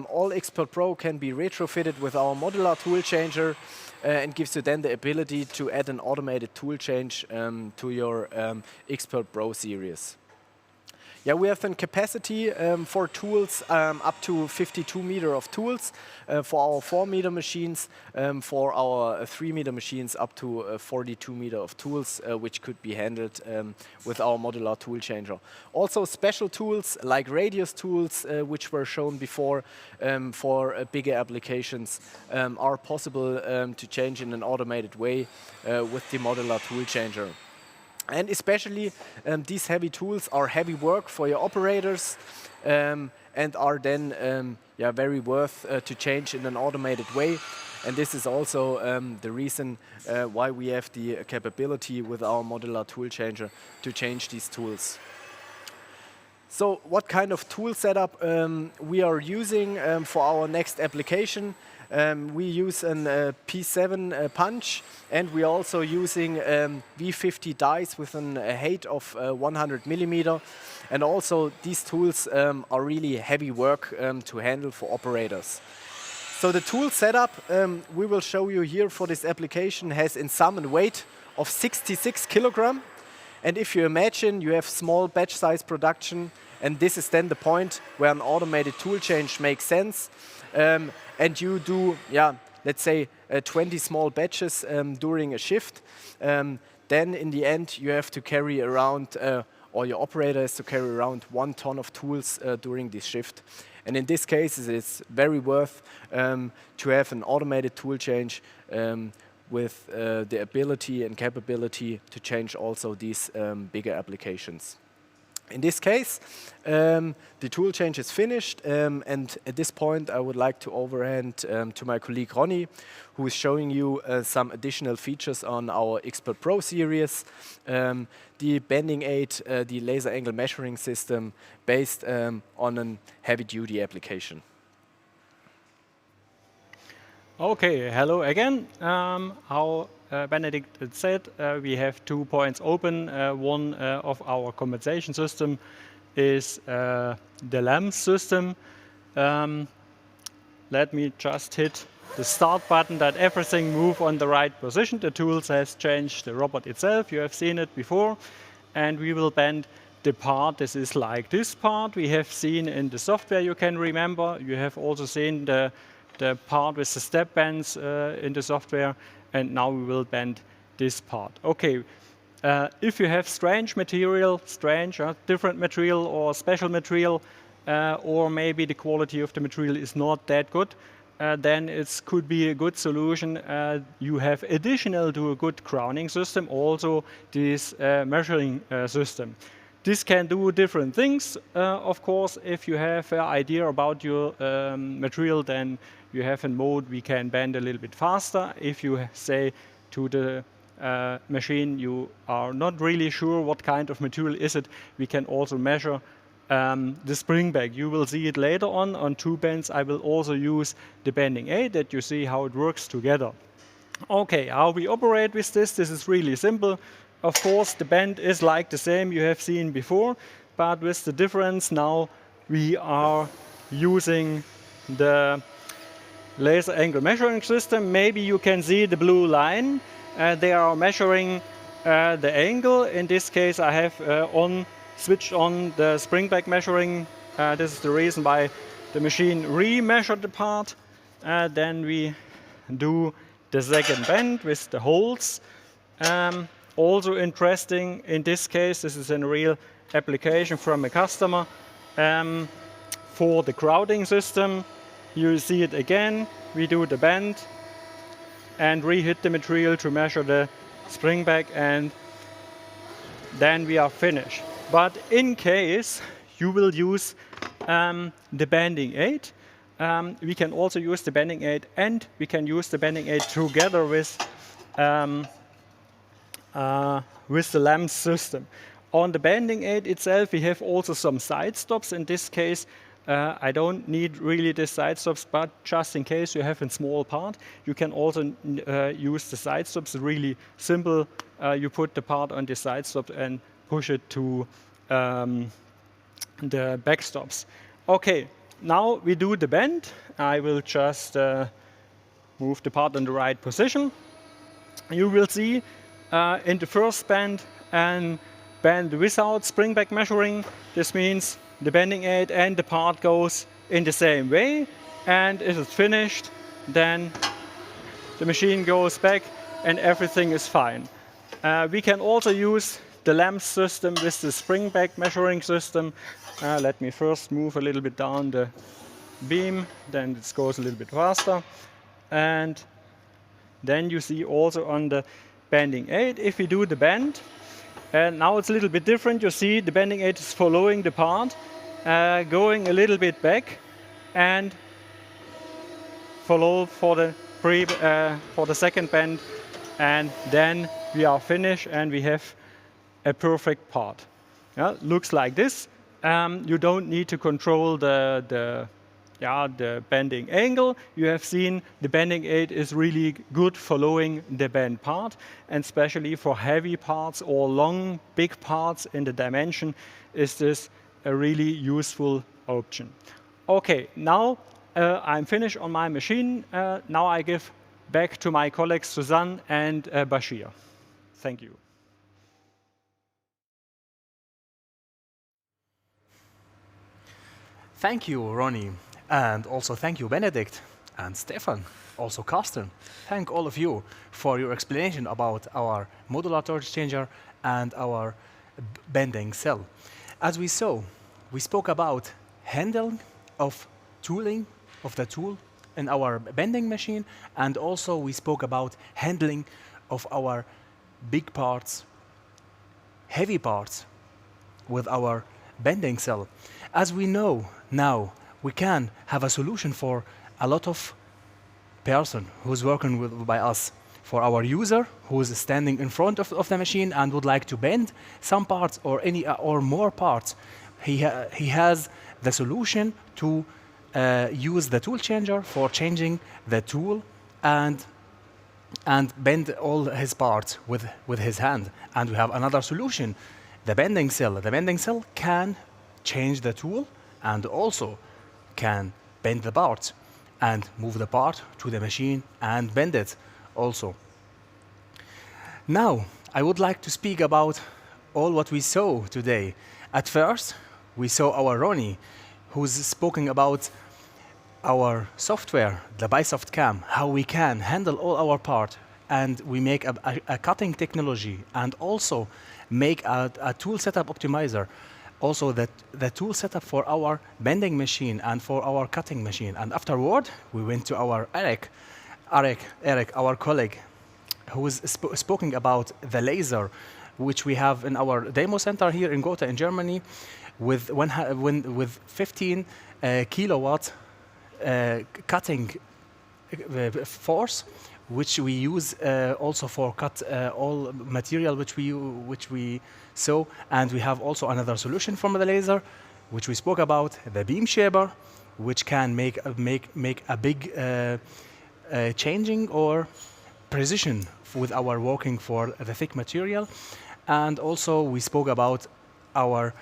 All Expert Pro can be retrofitted with our Modular Tool Changer and gives you then the ability to add an automated tool change to your Expert Pro series. Yeah, we have a capacity for tools up to 52 meter of tools for our 4-meter machines, for our 3-meter machines up to 42 meter of tools, which could be handled with our modular tool changer. Also special tools like radius tools, which were shown before for bigger applications, are possible to change in an automated way with the modular tool changer. And especially these heavy tools are heavy work for your operators and are then very worth to change in an automated way. And this is also the reason why we have the capability with our modular tool changer to change these tools. So what kind of tool setup we are using for our next application? We use a P7 punch, and we're also using V50 dies with a height of 100 millimeter. And also these tools are really heavy work to handle for operators. So the tool setup we will show you here for this application has in sum a weight of 66 kilogram. And if you imagine you have small batch size production, and this is then the point where an automated tool change makes sense, and you do, let's say 20 small batches during a shift, then in the end you have to carry around, or your operator has to carry around 1 ton of tools during this shift. And in this case, it's very worth to have an automated tool change with the ability and capability to change also these bigger applications. In this case, the tool change is finished, and at this point I would like to overhand to my colleague Ronny, who is showing you some additional features on our Expert Pro series, the bending aid, the laser angle measuring system based on a heavy-duty application. Okay, hello again. How Benedikt had said, we have 2 points open. One of our compensation system is the LAMP system. Let me just hit the start button that everything move on the right position. The tools has changed the robot itself. You have seen it before. And we will bend the part. This is like this part we have seen in the software, you can remember. You have also seen the part with the step bends in the software, and now we will bend this part. Okay, if you have strange material, different material or special material, or maybe the quality of the material is not that good, then it could be a good solution. You have additional to a good crowning system, also this measuring system. This can do different things. Of course, if you have an idea about your material, then you have a mode we can bend a little bit faster. If you say to the machine you are not really sure what kind of material is it, we can also measure the spring back. You will see it later on 2 bends. I will also use the bending aid that you see how it works together. Okay, how we operate with this is really simple. Of course, the bend is like the same you have seen before, but with the difference now we are using the laser angle measuring system. Maybe you can see the blue line. They are measuring the angle. In this case, I have switched on the spring back measuring. This is the reason why the machine re-measured the part. Then we do the second bend with the holes. Also interesting, in this case, this is a real application from a customer for the crowding system. You see it again. We do the bend and re-hit the material to measure the spring back, and then we are finished. But in case you will use the bending aid, we can also use the bending aid, and we can use the bending aid together with the LAMP system. On the bending aid itself, we have also some side stops. In this case, I don't need really the side stops, but just in case you have a small part, you can also use the side stops. Really simple. You put the part on the side stop and push it to the back stops. Okay, now we do the bend. I will just move the part in the right position. You will see in the first bend and bend without spring back measuring. This means the bending aid and the part goes in the same way, and if it's finished, then the machine goes back and everything is fine. We can also use the LAMP system with the spring back measuring system. Let me first move a little bit down the beam, then it goes a little bit faster. And then you see also on the bending aid, if we do the bend, and now it's a little bit different. You see the bending aid is following the part, going a little bit back, and follow for the second bend, and then we are finished and we have a perfect part. Looks like this. You don't need to control the the bending angle. You have seen the bending aid is really good following the bent part, and especially for heavy parts or long, big parts in the dimension is this a really useful option. Okay, now I'm finished on my machine. Now I give back to my colleagues Suzanne and Bashir. Thank you. Thank you, Ronny, and also thank you, Benedikt, and Stefan, also Karsten. Thank all of you for your explanation about our modular torch changer and our bending cell. As we saw, we spoke about handling of tooling of the tool in our bending machine, and also we spoke about handling of our big parts, heavy parts with our bending cell. As we know now, we can have a solution for a lot of person who's working by us. For our user who is standing in front of the machine and would like to bend some parts or any or more parts, he has the solution to use the tool changer for changing the tool and bend all his parts with his hand. And we have another solution, the bending cell. The bending cell can change the tool and also can bend the parts and move the part to the machine and bend it also. Now, I would like to speak about all what we saw today. At first, we saw our Ronny, who's spoken about our software, the BySoft Cam, how we can handle all our part, and we make a cutting technology and also make a tool setup optimizer. Also the tool setup for our bending machine and for our cutting machine. And afterward, we went to our Erik, our colleague, who was speaking about the laser, which we have in our demo center here in Gotha in Germany, with 15 kilowatt cutting force, which we use also for cut all material which we saw. And we have also another solution from the laser, which we spoke about, the beam shaper, which can make a big changing or precision with our working for the thick material. And also we spoke about our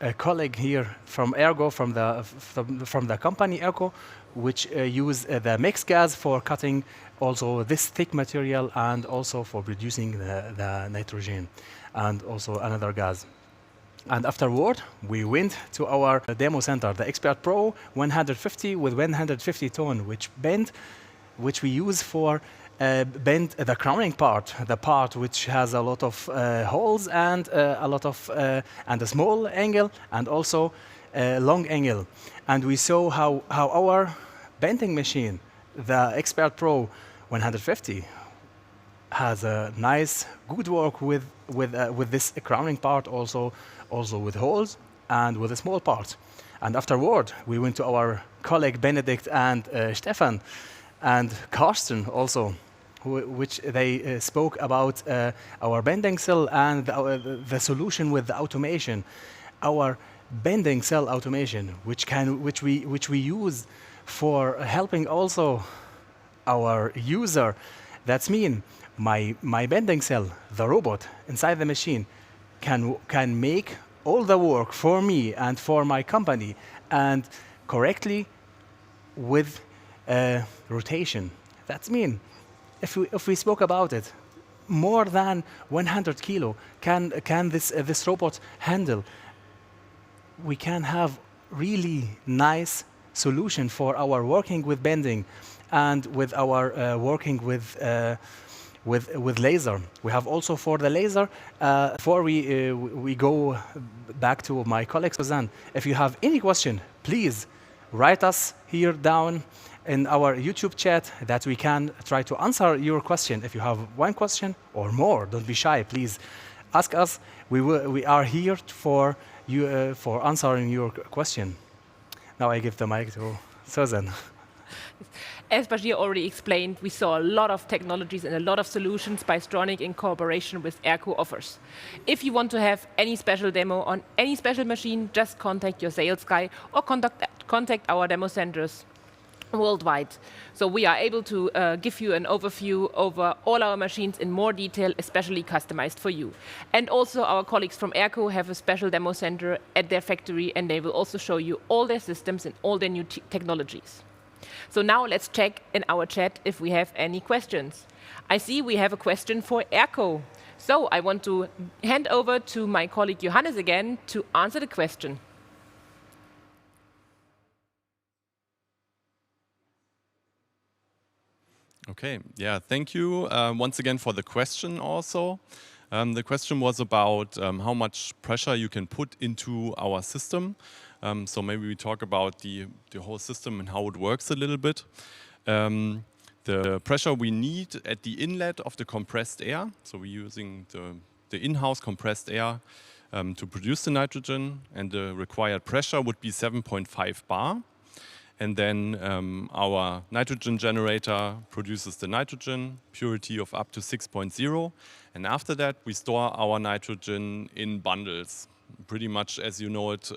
a colleague here from AIRCO, from the company AIRCO, which use the mixed gas for cutting also this thick material and also for producing the nitrogen and also another gas. And afterward, we went to our demo center, the Expert Pro 150 with 150 ton, which we use for bend the crowning part, the part which has a lot of holes and a lot of and a small angle and also a long angle. And we saw how our bending machine, the Expert Pro 150, has a nice, good work with this crowning part, also with holes and with a small part. And afterward, we went to our colleague Benedikt and Stefan and Karsten also, which they spoke about our bending cell and the solution with the automation, our bending cell automation, which we use for helping also our user. That's mean my bending cell, the robot inside the machine, can make all the work for me and for my company and correctly with rotation. That's mean if we spoke about it, more than 100 kilo can this robot handle. We can have really nice solution for our working with bending and with our working with laser. We have also for the laser. Before we go back to my colleague Suzanne, if you have any question, please write us here down in our YouTube chat that we can try to answer your question. If you have one question or more, don't be shy. Please ask us. We are here for you for answering your question. Now I give the mic to Suzanne. As Bashir already explained, we saw a lot of technologies and a lot of solutions Bystronic in cooperation with AIRCO offers. If you want to have any special demo on any special machine, just contact your sales guy or contact our demo centers worldwide. So we are able to give you an overview over all our machines in more detail, especially customized for you. And also our colleagues from AIRCO have a special demo center at their factory, and they will also show you all their systems and all their new technologies. So now let's check in our chat if we have any questions. I see we have a question for AIRCO. So I want to hand over to my colleague Johannes again to answer the question. Okay, yeah, thank you once again for the question also. The question was about how much pressure you can put into our system. So maybe we talk about the whole system and how it works a little bit. The pressure we need at the inlet of the compressed air, so we're using the in-house compressed air to produce the nitrogen, and the required pressure would be 7.5 bar. And then our nitrogen generator produces the nitrogen, purity of up to 6.0. And after that, we store our nitrogen in bundles, pretty much as you know it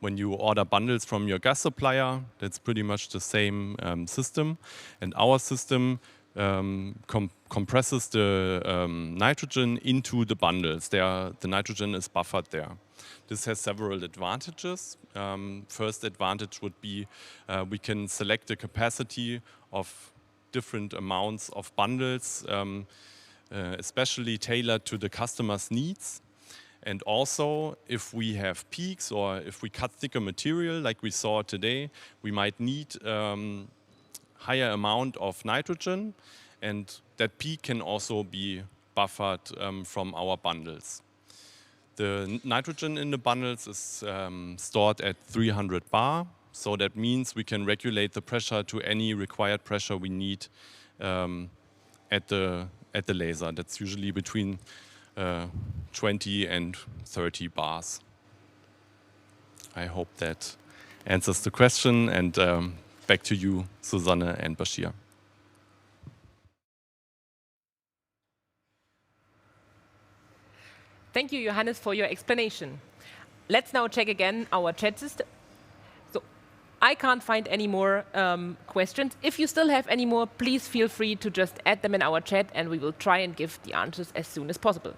when you order bundles from your gas supplier. That's pretty much the same system. And our system compresses the nitrogen into the bundles. The nitrogen is buffered there. This has several advantages. First advantage would be we can select the capacity of different amounts of bundles, especially tailored to the customer's needs. And also, if we have peaks or if we cut thicker material like we saw today, we might need higher amount of nitrogen, and that peak can also be buffered from our bundles. The nitrogen in the bundles is stored at 300 bar, so that means we can regulate the pressure to any required pressure we need at the laser. That's usually between 20 and 30 bars. I hope that answers the question, and back to you, Susanne and Bashir. Thank you, Johannes, for your explanation. Let's now check again our chat system. So I can't find any more questions. If you still have any more, please feel free to just add them in our chat, and we will try and give the answers as soon as possible.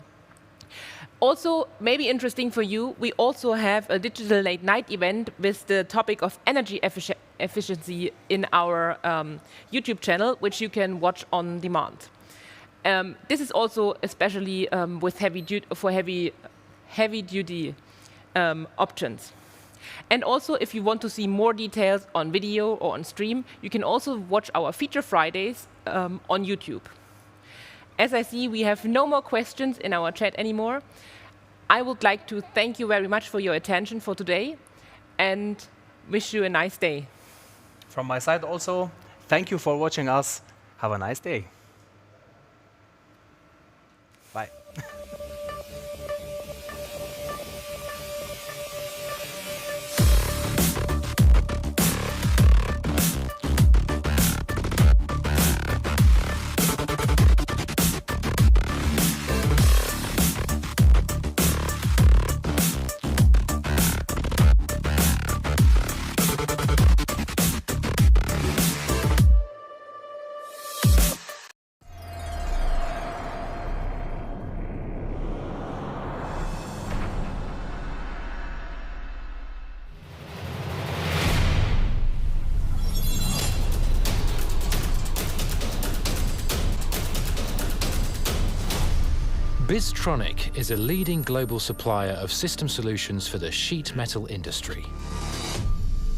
Also, maybe interesting for you, we also have a digital late night event with the topic of energy efficiency in our YouTube channel, which you can watch on demand. This is also especially with heavy duty options. And also, if you want to see more details on video or on stream, you can also watch our Feature Fridays on YouTube. As I see, we have no more questions in our chat anymore. I would like to thank you very much for your attention for today and wish you a nice day. From my side also, thank you for watching us. Have a nice day. Bye. Bystronic is a leading global supplier of system solutions for the sheet metal industry.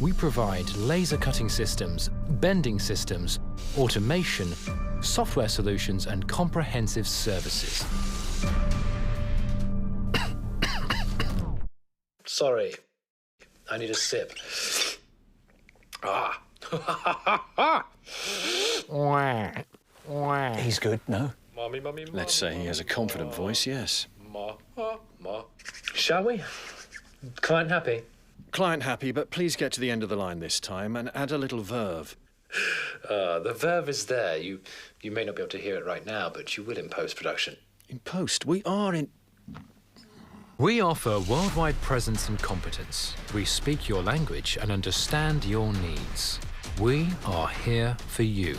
We provide laser cutting systems, bending systems, automation, software solutions, and comprehensive services. Sorry, I need a sip. Ah. He's good, no? Mommy, mommy, Let's say he has a confident voice, yes. Shall we? Client happy? Client happy, but please get to the end of the line this time and add a little verve. The verve is there. You may not be able to hear it right now, but you will in post-production. In post? We are in... We offer worldwide presence and competence. We speak your language and understand your needs. We are here for you.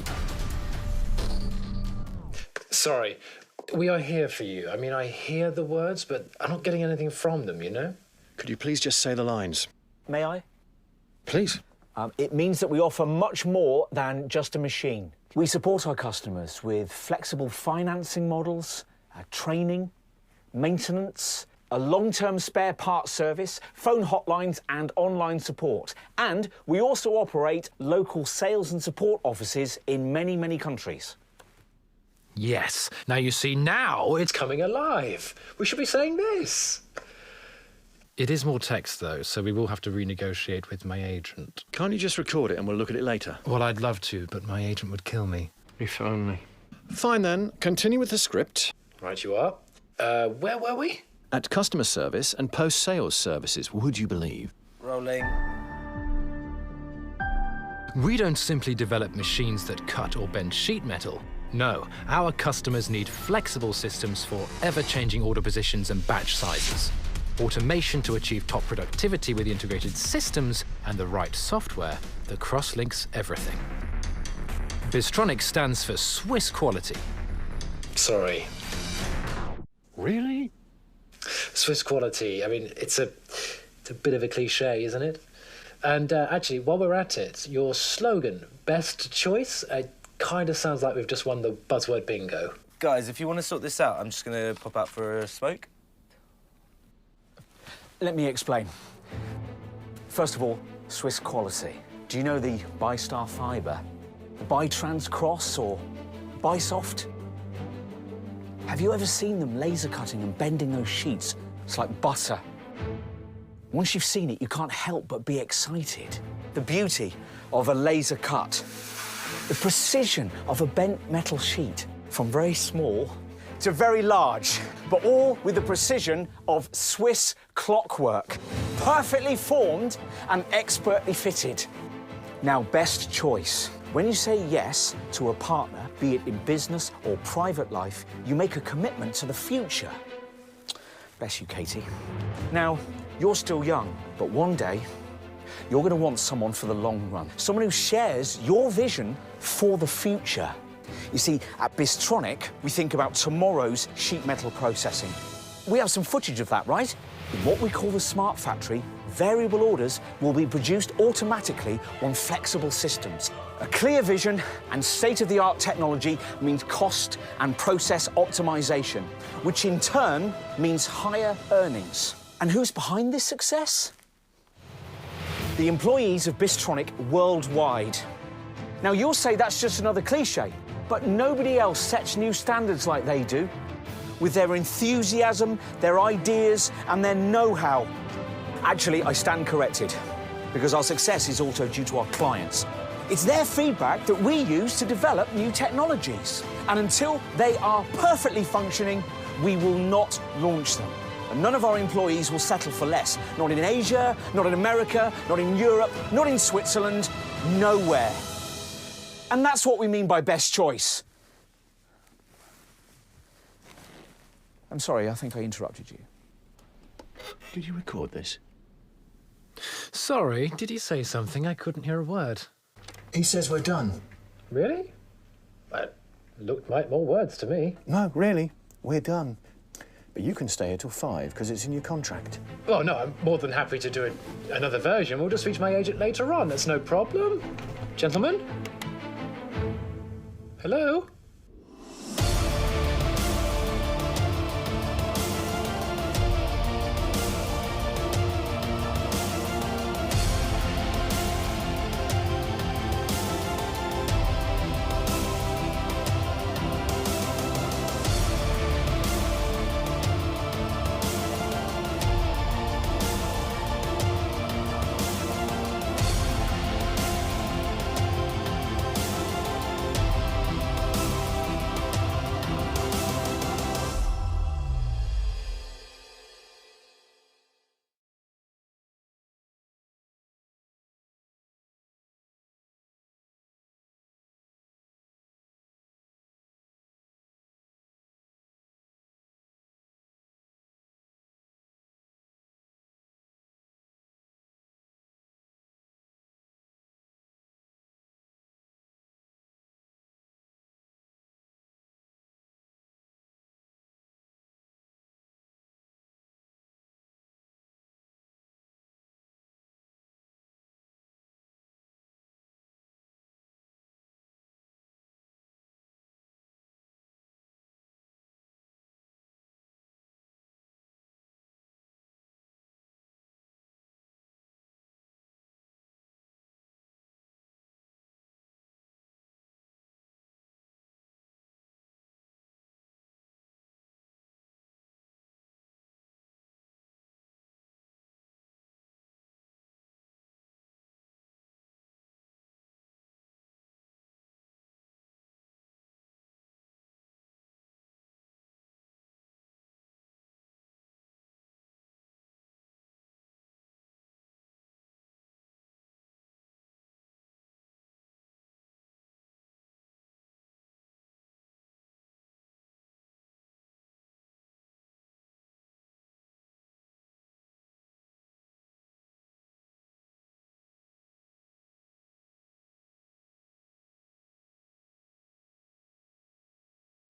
Sorry, we are here for you. I mean, I hear the words, but I'm not getting anything from them, you know? Could you please just say the lines? May I? Please. It means that we offer much more than just a machine. We support our customers with flexible financing models, training, maintenance, a long-term spare parts service, phone hotlines and online support. And we also operate local sales and support offices in many, many countries. Yes. Now you see, now it's Coming alive. We should be saying this. It is more text, though, so we will have to renegotiate with my agent. Can't you just record it and we'll look at it later? Well, I'd love to, but my agent would kill me. If only. Fine then, continue with the script. Right you are. Where were we? At customer service and post-sales services, would you believe? Rolling. We don't simply develop machines that cut or bend sheet metal. No, our customers need flexible systems for ever-changing order positions and batch sizes. Automation to achieve top productivity with integrated systems and the right software that cross-links everything. Bystronic stands for Swiss quality. Sorry. Really? Swiss quality. I mean, it's a bit of a cliche, isn't it? And actually, while we're at it, your slogan, best choice, kind of sounds like we've just won the buzzword bingo. Guys, if you want to sort this out, I'm just going to pop out for a smoke. Let me explain. First of all, Swiss quality. Do you know the ByStar fibre? The ByTrans Cross or BySoft? Have you ever seen them laser cutting and bending those sheets? It's like butter. Once you've seen it, you can't help but be excited. The beauty of a laser cut. The precision of a bent metal sheet, from very small to very large, but all with the precision of Swiss clockwork, perfectly formed and expertly fitted. Now, best choice. When you say yes to a partner, be it in business or private life, you make a commitment to the future. Bless you, Katie. Now, you're still young, but one day, you're going to want someone for the long run, someone who shares your vision for the future. You see, at Bystronic, we think about tomorrow's sheet metal processing. We have some footage of that, right? In what we call the smart factory, variable orders will be produced automatically on flexible systems. A clear vision and state-of-the-art technology means cost and process optimization, which in turn means higher earnings. And who's behind this success? The employees of Bystronic worldwide. Now, you'll say that's just another cliche, but nobody else sets new standards like they do, with their enthusiasm, their ideas, and their know-how. Actually, I stand corrected, because our success is also due to our clients. It's their feedback that we use to develop new technologies. And until they are perfectly functioning, we will not launch them. And none of our employees will settle for less. Not in Asia, not in America, not in Europe, not in Switzerland, nowhere. And that's what we mean by best choice. I'm sorry, I think I interrupted you. Did you record this? Sorry, did he say something? I couldn't hear a word. He says we're done. Really? That looked like more words to me. No, really, we're done. But you can stay here till 5, because it's in your contract. Oh, no, I'm more than happy to do another version. We'll just speak to my agent later on. That's no problem. Gentlemen? Hello?